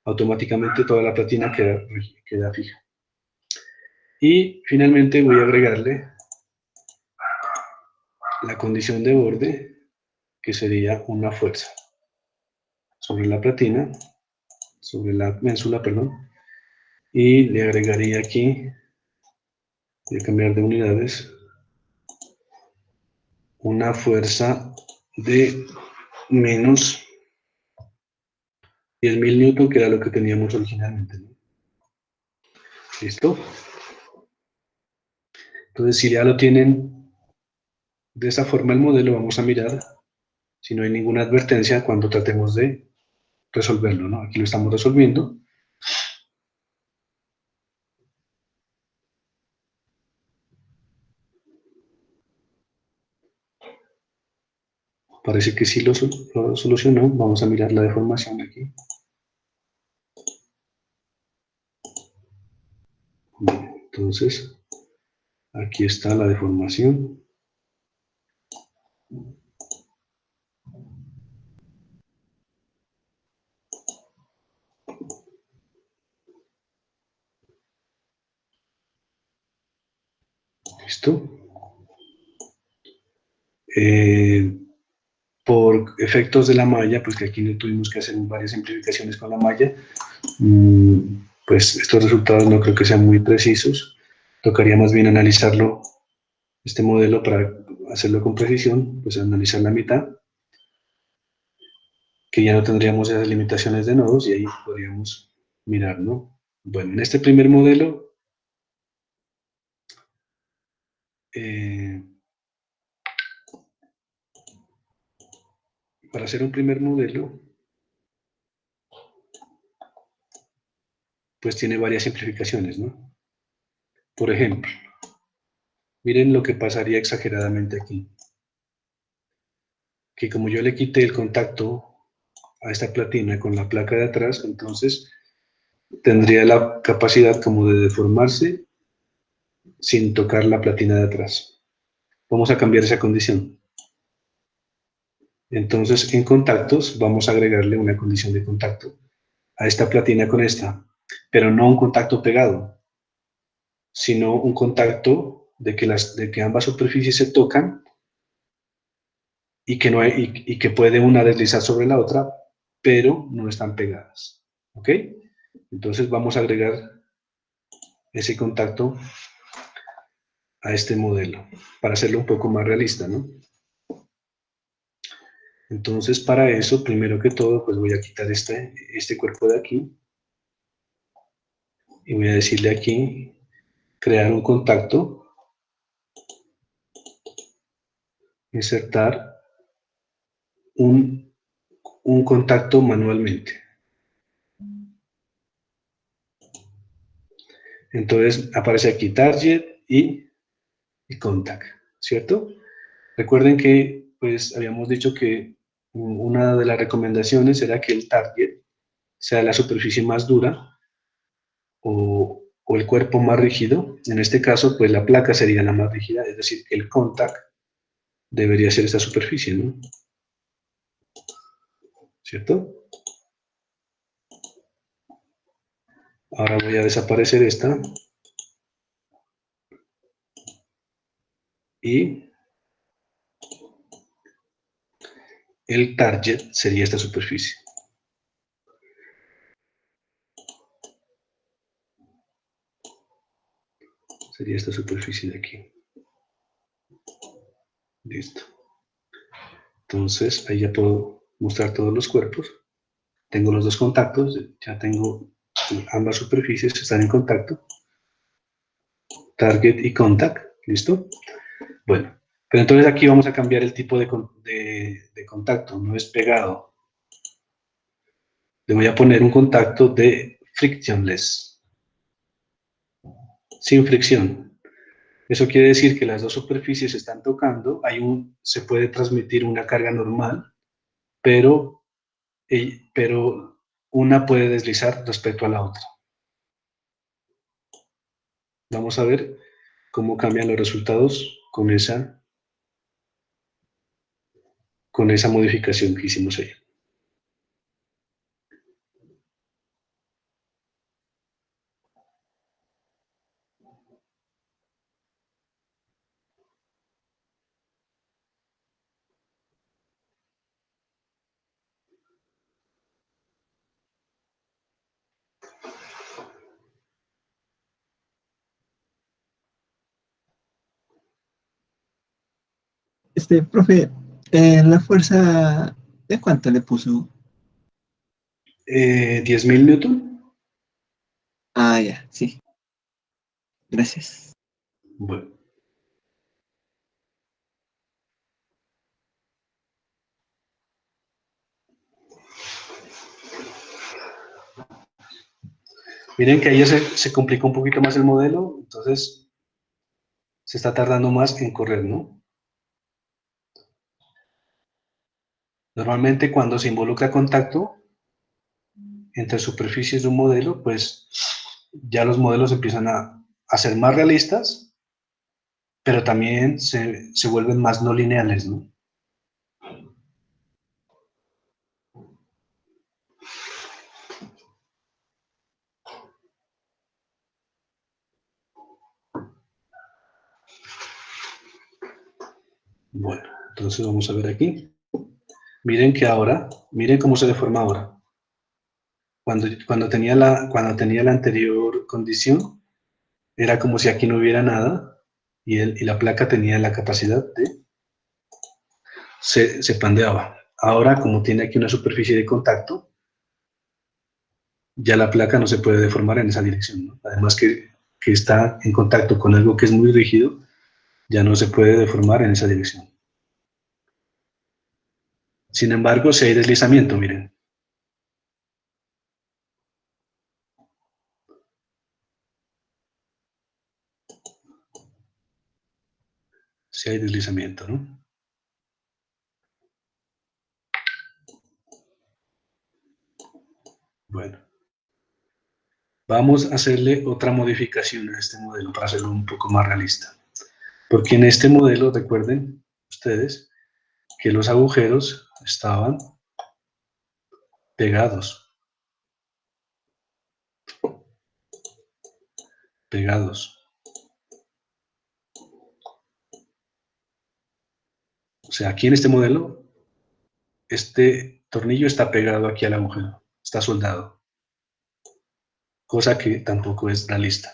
automáticamente toda la platina queda fija. Y finalmente voy a agregarle la condición de borde, que sería una fuerza sobre la platina, sobre la ménsula, perdón, y le agregaría aquí, voy a cambiar de unidades, una fuerza de menos 10.000 newton, que era lo que teníamos originalmente, ¿no? ¿Listo? Entonces, si ya lo tienen de esa forma el modelo, vamos a mirar si no hay ninguna advertencia cuando tratemos de resolverlo, ¿no? Aquí lo estamos resolviendo. Parece que sí lo solucionó. Vamos a mirar la deformación aquí. Bien, entonces, aquí está la deformación. ¿Listo? Por efectos de la malla, pues que aquí no tuvimos que hacer varias simplificaciones con la malla, pues estos resultados no creo que sean muy precisos. Tocaría más bien analizarlo, este modelo, para hacerlo con precisión, pues analizar la mitad, que ya no tendríamos esas limitaciones de nodos y ahí podríamos mirar, ¿no? Bueno, en este primer modelo, para hacer un primer modelo, pues tiene varias simplificaciones, ¿no? Por ejemplo, miren lo que pasaría exageradamente aquí. Que como yo le quité el contacto a esta platina con la placa de atrás, entonces tendría la capacidad como de deformarse sin tocar la platina de atrás. Vamos a cambiar esa condición. Entonces, en contactos, vamos a agregarle una condición de contacto a esta platina con esta, pero no un contacto pegado, sino un contacto de que ambas superficies se tocan y que puede una deslizar sobre la otra, pero no están pegadas. ¿Ok? Entonces vamos a agregar ese contacto a este modelo, para hacerlo un poco más realista, ¿no? Entonces, para eso, primero que todo, pues voy a quitar este cuerpo de aquí, y voy a decirle aquí, crear un contacto, insertar un contacto manualmente. Entonces, aparece aquí Target y Contact, ¿cierto? Recuerden que, pues, habíamos dicho que una de las recomendaciones era que el target sea la superficie más dura o el cuerpo más rígido. En este caso, pues, la placa sería la más rígida, es decir, que el contact debería ser esta superficie, ¿no? ¿Cierto? Ahora voy a desaparecer esta y el target sería esta superficie. Sería esta superficie de aquí. Listo. Entonces, ahí ya puedo mostrar todos los cuerpos. Tengo los dos contactos, ya tengo ambas superficies están en contacto. Target y contact, ¿listo? Bueno, pero entonces aquí vamos a cambiar el tipo de contacto, no es pegado. Le voy a poner un contacto de frictionless, sin fricción. Eso quiere decir que las dos superficies se están tocando, se puede transmitir una carga normal, pero una puede deslizar respecto a la otra. Vamos a ver cómo cambian los resultados con esa modificación que hicimos ahí. Profe, la fuerza, ¿de cuánto le puso? 10.000 newton. Ah, ya, sí. Gracias. Bueno, miren que ahí ya se complicó un poquito más el modelo, entonces se está tardando más en correr, ¿no? Normalmente cuando se involucra contacto entre superficies de un modelo, pues ya los modelos empiezan a ser más realistas, pero también se vuelven más no lineales, ¿no? Bueno, entonces vamos a ver aquí. Miren que ahora, miren cómo se deforma ahora. Cuando tenía la anterior condición, era como si aquí no hubiera nada y la placa tenía la capacidad de se pandeaba. Ahora, como tiene aquí una superficie de contacto, ya la placa no se puede deformar en esa dirección, ¿no? Además que está en contacto con algo que es muy rígido, ya no se puede deformar en esa dirección. Sin embargo, si hay deslizamiento, miren. Si hay deslizamiento, ¿no? Bueno. Vamos a hacerle otra modificación a este modelo para hacerlo un poco más realista. Porque en este modelo, recuerden ustedes, que los agujeros estaban pegados. O sea, aquí en este modelo, este tornillo está pegado aquí al agujero, está soldado. Cosa que tampoco es realista.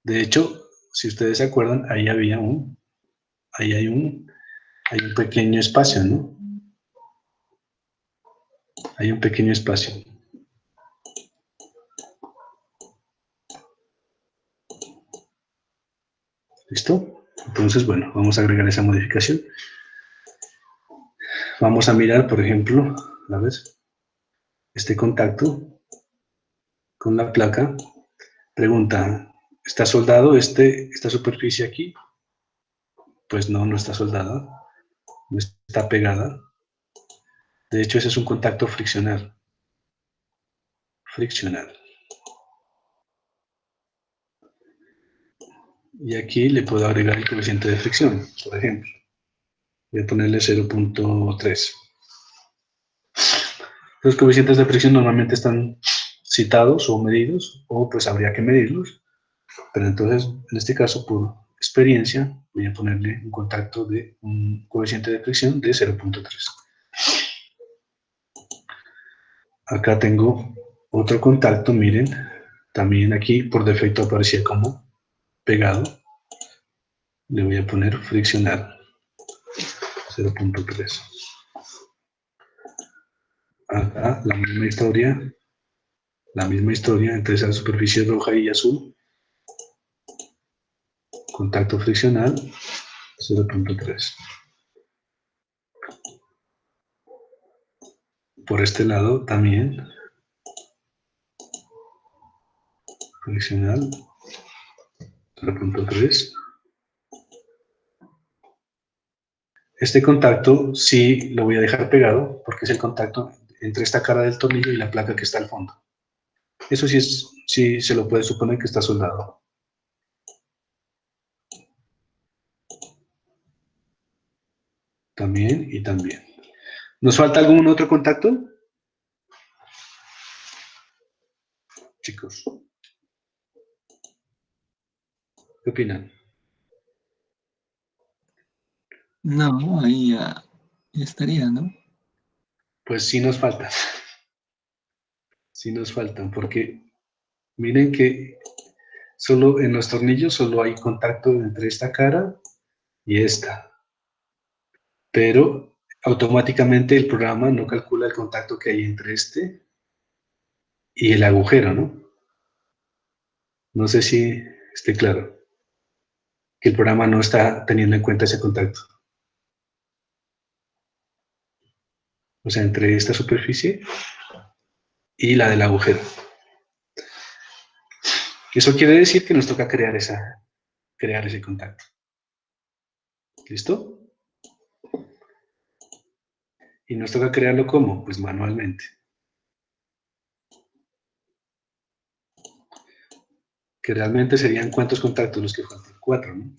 De hecho, si ustedes se acuerdan, ahí hay un pequeño espacio, ¿no? Hay un pequeño espacio. ¿Listo? Entonces, bueno, vamos a agregar esa modificación. Vamos a mirar, por ejemplo, a ver, este contacto con la placa. Pregunta, ¿está soldado esta superficie aquí? Pues no, no está soldada, no está pegada. De hecho, ese es un contacto friccional. Friccional. Y aquí le puedo agregar el coeficiente de fricción, por ejemplo. Voy a ponerle 0.3. Los coeficientes de fricción normalmente están citados o medidos, o pues habría que medirlos. Pero entonces, en este caso, por experiencia, voy a ponerle un contacto de un coeficiente de fricción de 0.3. Acá tengo otro contacto, miren, también aquí por defecto aparecía como pegado. Le voy a poner friccional 0.3. Acá la misma historia entre esa superficie roja y azul. Contacto friccional 0.3. Por este lado también friccional 0.3. Este contacto sí lo voy a dejar pegado porque es el contacto entre esta cara del tornillo y la placa que está al fondo. Eso sí se lo puede suponer que está soldado. También y también. ¿Nos falta algún otro contacto? Chicos, ¿qué opinan? No, ahí ya estaría, ¿no? Pues sí nos faltan. Sí nos faltan, porque miren que solo en los tornillos solo hay contacto entre esta cara y esta. Pero automáticamente el programa no calcula el contacto que hay entre este y el agujero, ¿no? No sé si esté claro que el programa no está teniendo en cuenta ese contacto. O sea, entre esta superficie y la del agujero. Eso quiere decir que nos toca crear ese contacto. ¿Listo? Y nos toca crearlo ¿cómo? Pues manualmente. Que realmente serían ¿cuántos contactos los que faltan? 4, ¿no?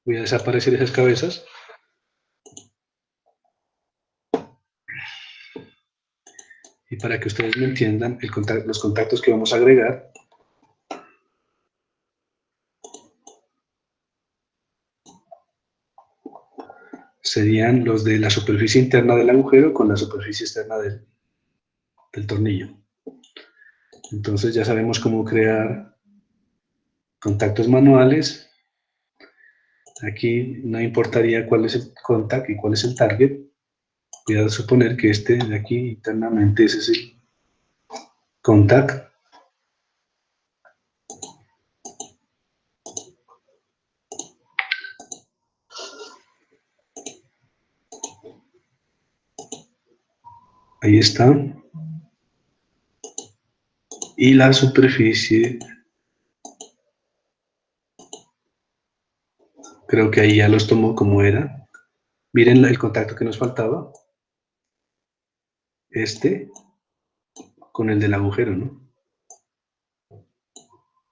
Voy a desaparecer esas cabezas. Y para que ustedes me entiendan, los contactos que vamos a agregar serían los de la superficie interna del agujero con la superficie externa del tornillo. Entonces ya sabemos cómo crear contactos manuales. Aquí no importaría cuál es el contact y cuál es el target. Voy a suponer que este de aquí internamente ese es el contact. Ahí está. Y la superficie, creo que ahí ya los tomó como era. Miren el contacto que nos faltaba. Este con el del agujero, ¿no?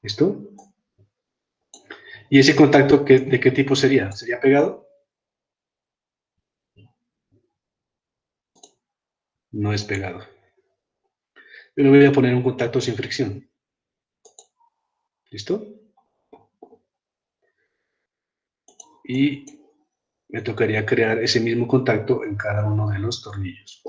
¿Listo? ¿Y ese contacto de qué tipo sería? ¿Sería pegado? No es pegado. Yo le voy a poner un contacto sin fricción. ¿Listo? Y me tocaría crear ese mismo contacto en cada uno de los tornillos.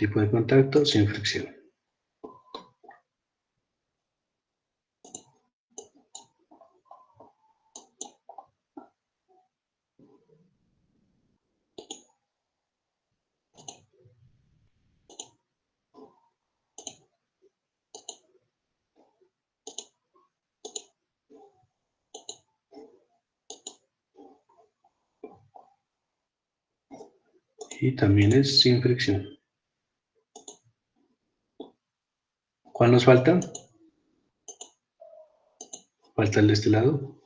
Tipo de contacto sin fricción. Y también es sin fricción. ¿Cuál nos falta? Falta el de este lado.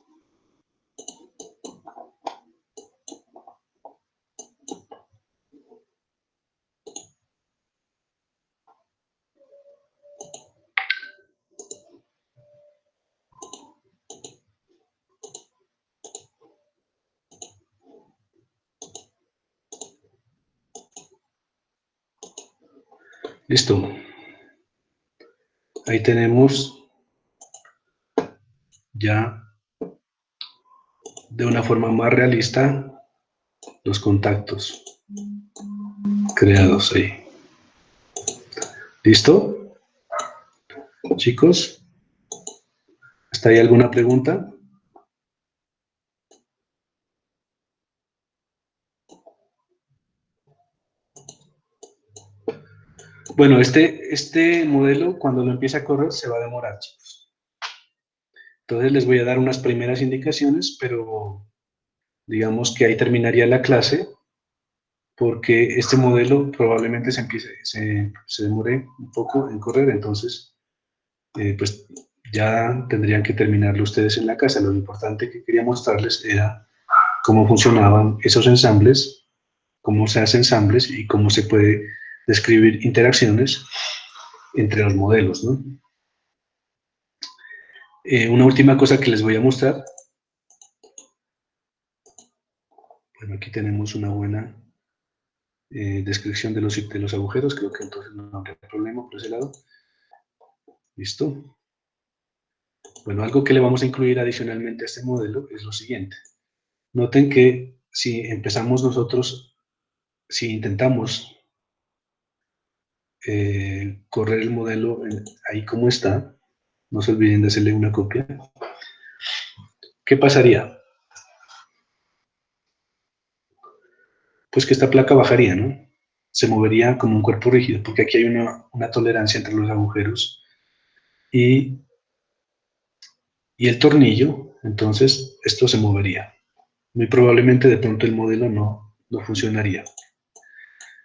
Listo. Ahí tenemos ya de una forma más realista los contactos creados ahí. ¿Listo? Chicos, ¿hasta ahí alguna pregunta? Bueno, este modelo cuando lo empiece a correr se va a demorar, chicos. Entonces les voy a dar unas primeras indicaciones, pero digamos que ahí terminaría la clase, porque este modelo probablemente se demore un poco en correr, entonces pues ya tendrían que terminarlo ustedes en la casa. Lo importante que quería mostrarles era cómo funcionaban esos ensambles, cómo se hacen ensambles y cómo se puede describir interacciones entre los modelos, ¿no? Una última cosa que les voy a mostrar. Bueno, aquí tenemos una buena descripción de los agujeros. Creo que entonces no habría problema por ese lado. ¿Listo? Bueno, algo que le vamos a incluir adicionalmente a este modelo es lo siguiente. Noten que si empezamos nosotros, si intentamos correr el modelo ahí como está, no se olviden de hacerle una copia. ¿Qué pasaría? Pues que esta placa bajaría, ¿no? Se movería como un cuerpo rígido, porque aquí hay una tolerancia entre los agujeros y el tornillo, entonces esto se movería. Muy probablemente de pronto el modelo no funcionaría,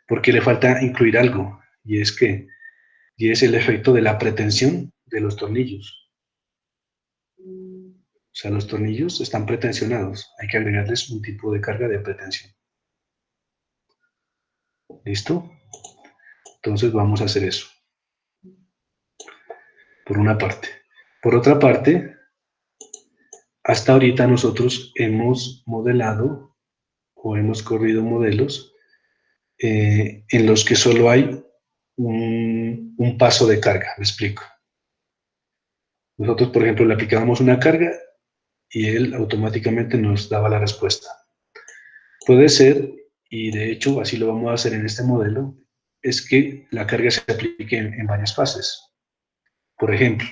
porque le falta incluir algo, y es el efecto de la pretensión de los tornillos. O sea, los tornillos están pretensionados, hay que agregarles un tipo de carga de pretensión. ¿Listo? Entonces vamos a hacer eso. Por una parte. Por otra parte, hasta ahorita nosotros hemos modelado o hemos corrido modelos en los que solo hay un paso de carga, me explico. Nosotros, por ejemplo, le aplicábamos una carga y él automáticamente nos daba la respuesta. Puede ser, y de hecho así lo vamos a hacer en este modelo, es que la carga se aplique en varias fases. Por ejemplo,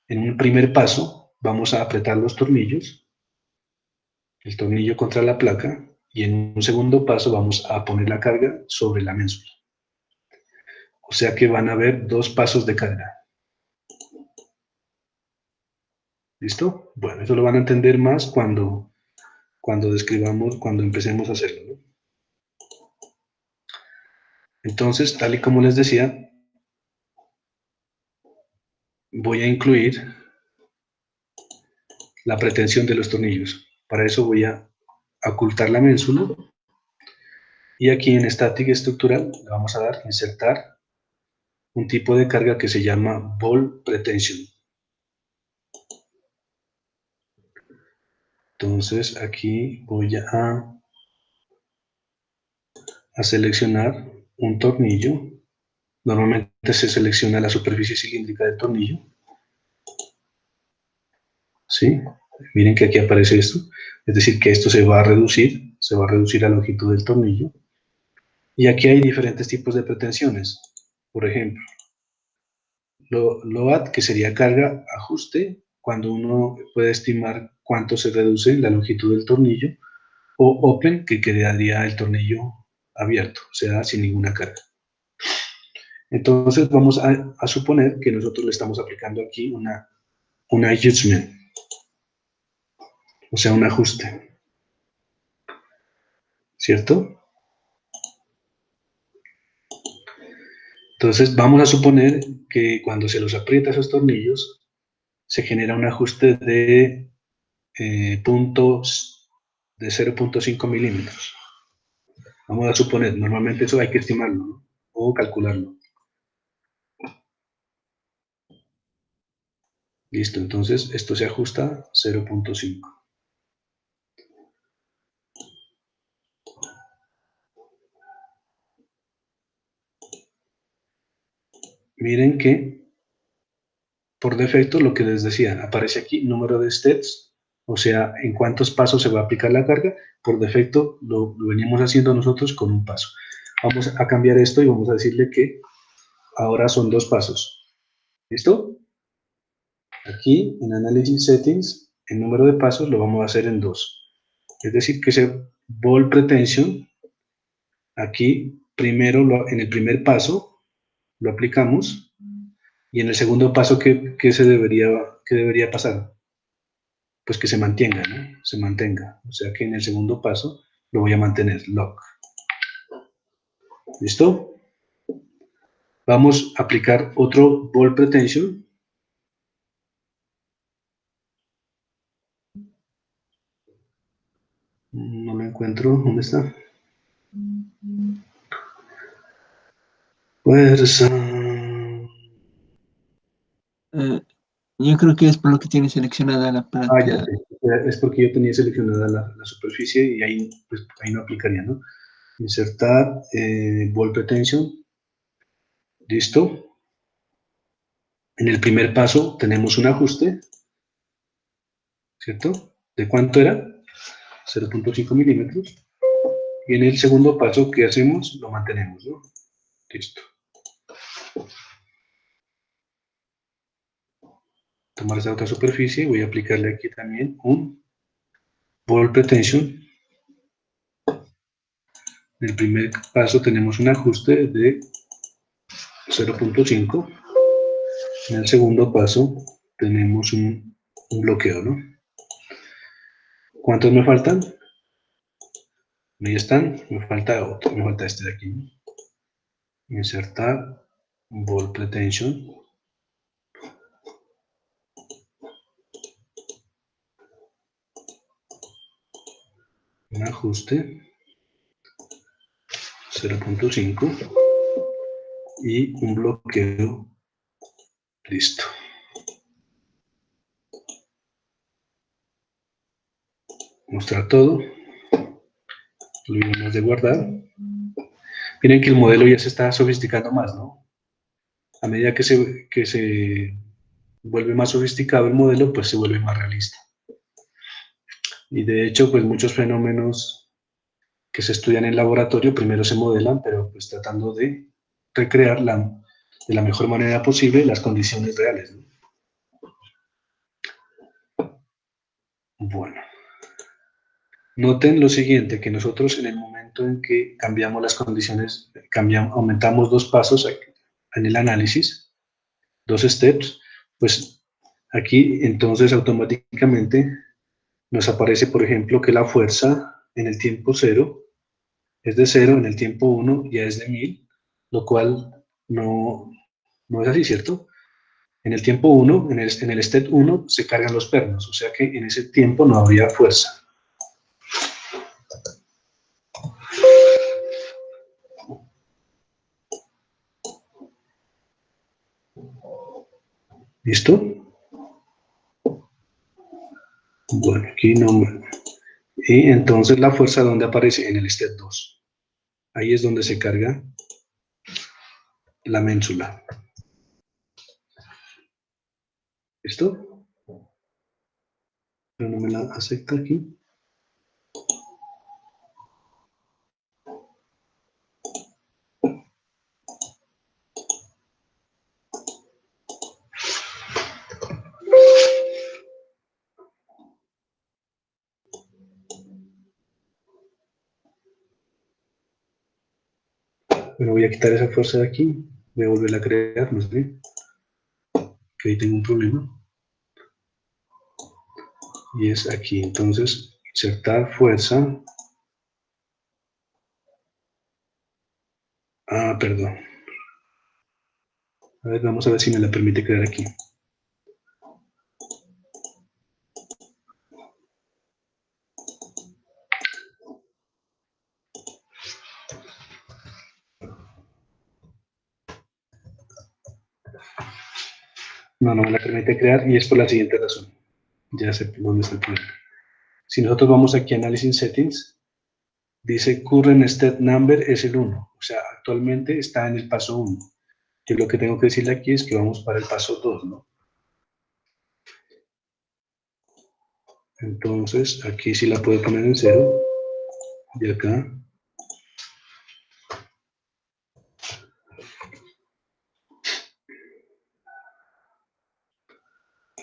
en un primer paso vamos a apretar los tornillos, el tornillo contra la placa, y en un segundo paso vamos a poner la carga sobre la ménsula. O sea que van a haber dos pasos de carga. ¿Listo? Bueno, eso lo van a entender más cuando describamos, cuando empecemos a hacerlo, ¿no? Entonces, tal y como les decía, voy a incluir la pretensión de los tornillos. Para eso voy a ocultar la ménsula y aquí en Static Estructural le vamos a dar insertar un tipo de carga que se llama Ball Pretension. Entonces aquí voy a seleccionar un tornillo. Normalmente se selecciona la superficie cilíndrica del tornillo. ¿Sí? Miren que aquí aparece esto. Es decir, que esto se va a reducir la longitud del tornillo. Y aquí hay diferentes tipos de pretensiones. Por ejemplo, LOAD, que sería carga, ajuste, cuando uno puede estimar cuánto se reduce la longitud del tornillo, o Open, que quedaría el tornillo abierto, o sea, sin ninguna carga. Entonces vamos a suponer que nosotros le estamos aplicando aquí un adjustment, o sea, un ajuste, ¿cierto? Entonces vamos a suponer que cuando se los aprieta esos tornillos, se genera un ajuste de puntos de 0.5 milímetros. Vamos a suponer, normalmente eso hay que estimarlo, ¿no? O calcularlo. Listo, entonces esto se ajusta a 0.5. Miren que por defecto lo que les decía, aparece aquí número de steps, o sea, en cuántos pasos se va a aplicar la carga. Por defecto lo venimos haciendo nosotros con un paso. Vamos a cambiar esto y vamos a decirle que ahora son 2 pasos. ¿Listo? Aquí en Analysis Settings, el número de pasos lo vamos a hacer en 2. Es decir, que ese Ball Pretension, aquí primero en el primer paso lo aplicamos y en el segundo paso, ¿qué debería pasar? Pues que se mantenga, ¿no? Se mantenga. O sea que en el segundo paso lo voy a mantener, lock. ¿Listo? Vamos a aplicar otro Ball Pretension. No lo encuentro. ¿Dónde está? Fuerza. Yo creo que es por lo que tiene seleccionada la Ah, ya placa. sé. Es porque yo tenía seleccionada la superficie y ahí, pues, ahí no aplicaría, ¿no? Insertar Ball Pretension. Listo. En el primer paso tenemos un ajuste, ¿cierto? ¿De cuánto era? 0.5 milímetros. Y en el segundo paso, ¿qué hacemos? Lo mantenemos, ¿no? Listo. Tomar esa otra superficie, voy a aplicarle aquí también un Ball Pretension. En el primer paso tenemos un ajuste de 0.5. En el segundo paso tenemos un bloqueo, ¿no? ¿Cuántos me faltan? Ahí están, me falta otro, me falta este de aquí, ¿no? Insertar Ball Pretension. Un ajuste 0.5 y un bloqueo. Listo. Mostrar todo. Olvidemos de guardar. Miren que el modelo ya se está sofisticando más, ¿no? A medida que se vuelve más sofisticado el modelo, pues se vuelve más realista. Y de hecho, pues muchos fenómenos que se estudian en laboratorio primero se modelan, pero pues tratando de recrear de la mejor manera posible las condiciones reales, ¿no? Bueno, noten lo siguiente, que nosotros en el momento en que cambiamos las condiciones, aumentamos 2 pasos en el análisis, 2 steps, pues aquí entonces automáticamente nos aparece, por ejemplo, que la fuerza en el tiempo 0 es de 0, en el tiempo 1 ya es de 1000, lo cual no es así, ¿cierto? En el tiempo 1, en el step 1, se cargan los pernos, o sea que en ese tiempo no habría fuerza. ¿Listo? Bueno, aquí no. Y entonces la fuerza, ¿dónde aparece? En el step 2. Ahí es donde se carga la ménsula. ¿Listo? Pero no me la acepta aquí. Bueno, voy a quitar esa fuerza de aquí, voy a volverla a crear, más bien, que ahí tengo un problema, y es aquí. Entonces, insertar fuerza, perdón, a ver, vamos a ver si me la permite crear aquí. No, no me la permite crear, y es por la siguiente razón. Ya sé dónde está el problema. Si nosotros vamos aquí a Analysis Settings, dice Current Step Number es el 1, o sea, actualmente está en el paso 1. Yo lo que tengo que decirle aquí es que vamos para el paso 2, ¿no? Entonces, aquí sí la puedo poner en 0, y acá,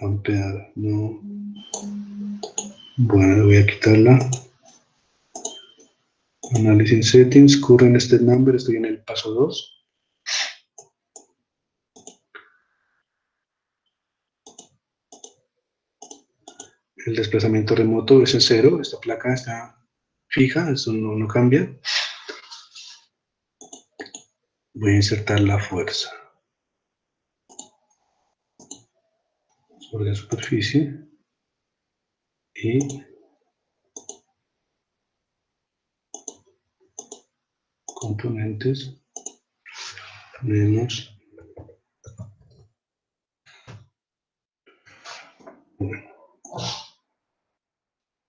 ampliada, no. Bueno, voy a quitarla. Analysis Settings, Current Step Number, estoy en el paso 2. El desplazamiento remoto es en 0, esta placa está fija, eso no cambia. Voy a insertar la fuerza sobre la superficie y componentes menos. Bueno,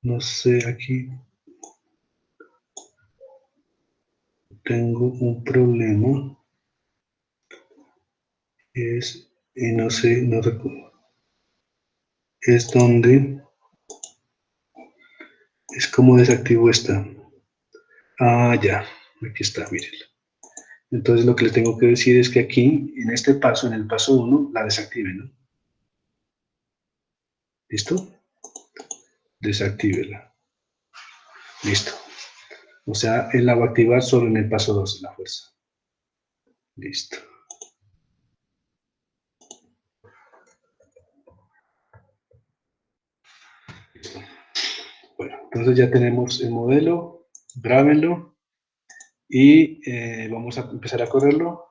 no sé, aquí tengo un problema, y no sé, no recuerdo, es donde, es como desactivo esta. Ya, aquí está, mírenlo. Entonces lo que les tengo que decir es que aquí, en este paso, en el paso 1, la desactive, ¿no? ¿Listo? Desactívela. Listo. O sea, él la va a activar solo en el paso 2, la fuerza. Listo. Bueno, entonces ya tenemos el modelo, grábenlo y vamos a empezar a correrlo.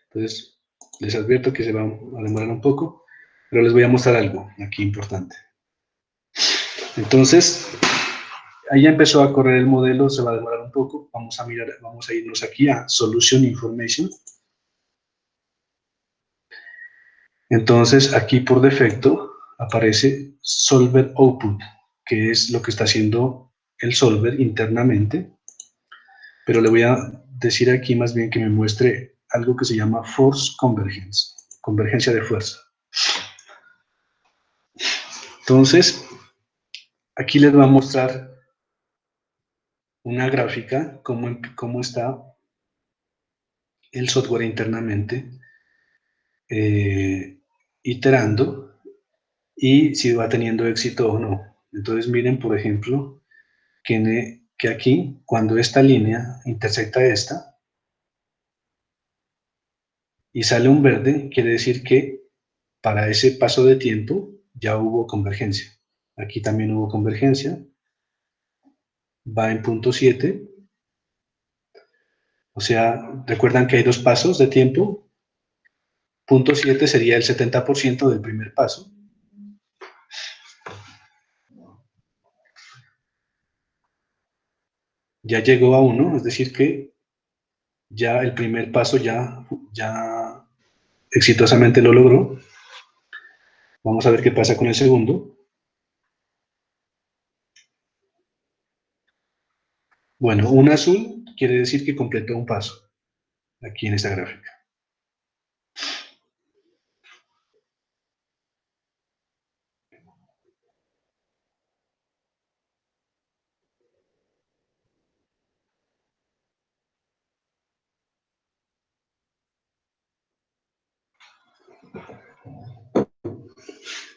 Entonces, les advierto que se va a demorar un poco, pero les voy a mostrar algo aquí importante. Entonces, ahí ya empezó a correr el modelo, se va a demorar un poco. Vamos a mirar, vamos a irnos aquí a Solution Information. Entonces, aquí por defecto aparece Solver Output, que es lo que está haciendo el solver internamente. Pero le voy a decir aquí más bien que me muestre algo que se llama Force Convergence, convergencia de fuerza. Entonces, aquí les voy a mostrar una gráfica, cómo está el software internamente iterando y si va teniendo éxito o no. Entonces miren, por ejemplo, que aquí, cuando esta línea intersecta esta y sale un verde, quiere decir que para ese paso de tiempo ya hubo convergencia. Aquí también hubo convergencia. Va en punto 7. O sea, recuerdan que hay dos pasos de tiempo. Punto 7 sería el 70% del primer paso. Ya llegó a 1, es decir que ya el primer paso ya exitosamente lo logró. Vamos a ver qué pasa con el segundo. Bueno, un azul quiere decir que completó un paso, aquí en esta gráfica.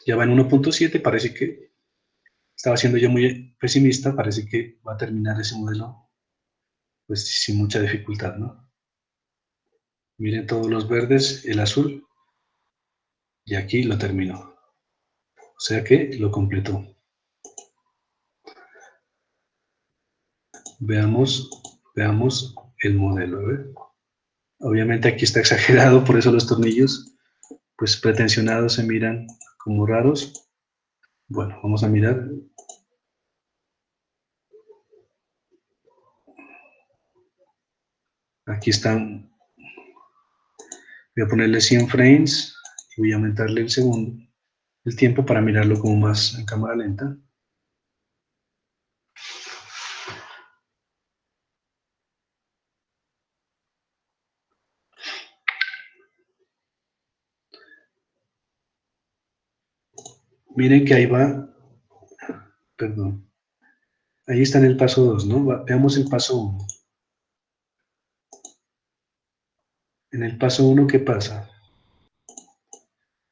Ya va en 1.7, parece que estaba siendo yo muy pesimista, parece que va a terminar ese modelo pues sin mucha dificultad, ¿no? Miren todos los verdes, el azul, y aquí lo terminó. O sea que lo completó. Veamos el modelo, ¿eh? Obviamente aquí está exagerado, por eso los tornillos, pues pretensionados se miran como raros. Bueno, vamos a mirar. Aquí están. Voy a ponerle 100 frames y voy a aumentarle el tiempo para mirarlo como más en cámara lenta. Miren que ahí va, perdón, ahí está en el paso 2, ¿no? Veamos el paso 1. En el paso 1, ¿qué pasa?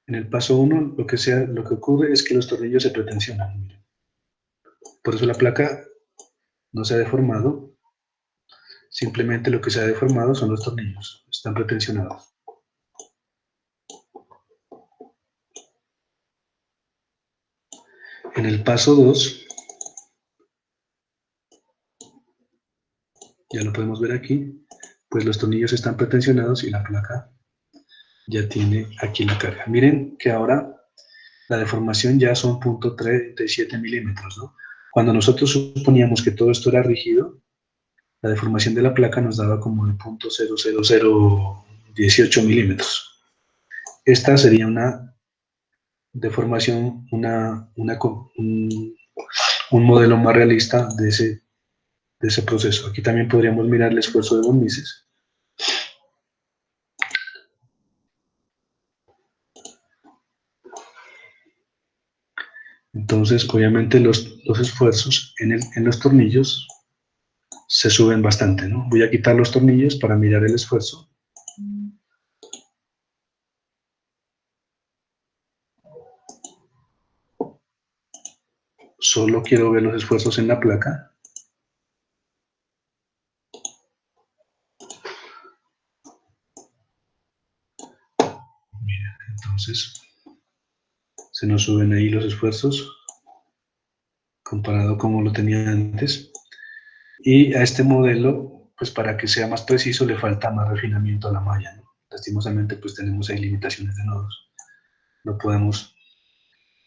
En el paso 1, lo que ocurre es que los tornillos se pretensionan. Miren. Por eso la placa no se ha deformado, simplemente lo que se ha deformado son los tornillos, están pretensionados. En el paso 2, ya lo podemos ver aquí, pues los tornillos están pretensionados y la placa ya tiene aquí la carga. Miren que ahora la deformación ya son 0.37 milímetros, ¿no? Cuando nosotros suponíamos que todo esto era rígido, la deformación de la placa nos daba como de 0.00018 milímetros. Esta sería una deformación, un modelo más realista de ese proceso. Aquí también podríamos mirar el esfuerzo de von Mises. Entonces, obviamente los esfuerzos en los tornillos se suben bastante, ¿no? Voy a quitar los tornillos para mirar el esfuerzo. Solo quiero ver los esfuerzos en la placa. Mira, entonces se nos suben ahí los esfuerzos comparado como lo tenía antes. Y a este modelo, pues para que sea más preciso, le falta más refinamiento a la malla, ¿no? Lastimosamente, pues tenemos ahí limitaciones de nodos. No podemos,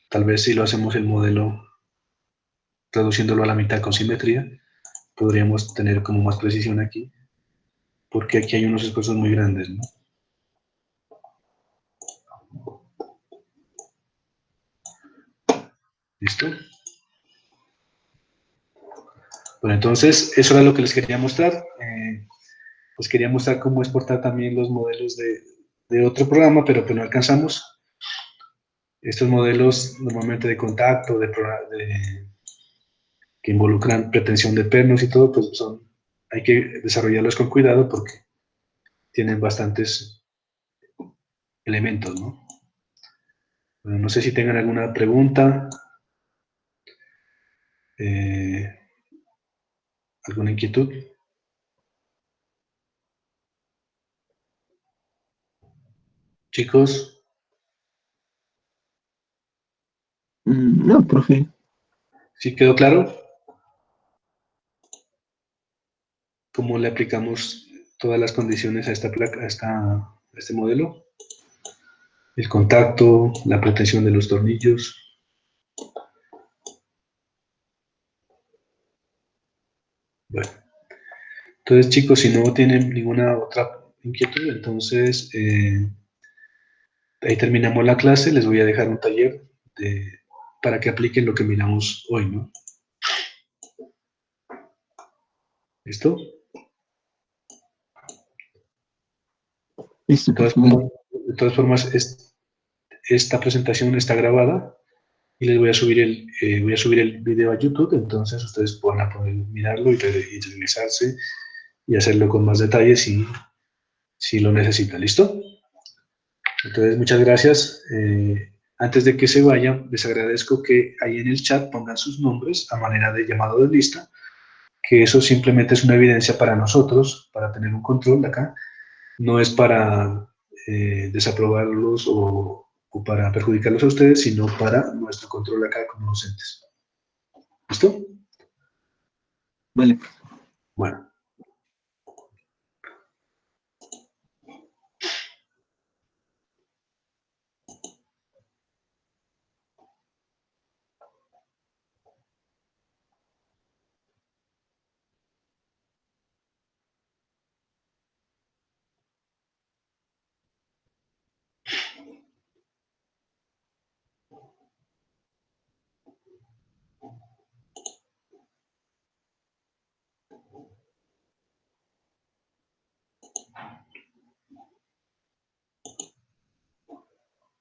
tal vez si lo hacemos el modelo reduciéndolo a la mitad con simetría, podríamos tener como más precisión aquí, porque aquí hay unos esfuerzos muy grandes, ¿no? ¿Listo? Bueno, entonces, eso era lo que les quería mostrar. Les quería mostrar cómo exportar también los modelos de otro programa, pero que no alcanzamos. Estos modelos normalmente de contacto, que involucran pretensión de pernos y todo, pues hay que desarrollarlos con cuidado porque tienen bastantes elementos, ¿no? Bueno, no sé si tengan alguna pregunta, alguna inquietud. Chicos, No, profe. ¿sí quedó claro cómo le aplicamos todas las condiciones a esta placa, a este modelo? El contacto, la pretensión de los tornillos. Bueno, entonces chicos, si no tienen ninguna otra inquietud, entonces ahí terminamos la clase. Les voy a dejar un taller para que apliquen lo que miramos hoy, ¿no? ¿Listo? Listo, De todas profe. formas, esta presentación está grabada y les voy a subir el video a YouTube, entonces ustedes van a poder mirarlo y revisarse y hacerlo con más detalle si lo necesitan. ¿Listo? Entonces, muchas gracias. Antes de que se vayan, les agradezco que ahí en el chat pongan sus nombres a manera de llamado de lista que eso simplemente es una evidencia para nosotros, para tener un control acá, no es para desaprobarlos o para perjudicarlos a ustedes, sino para nuestro control acá como docentes. ¿Listo? Vale. Bueno.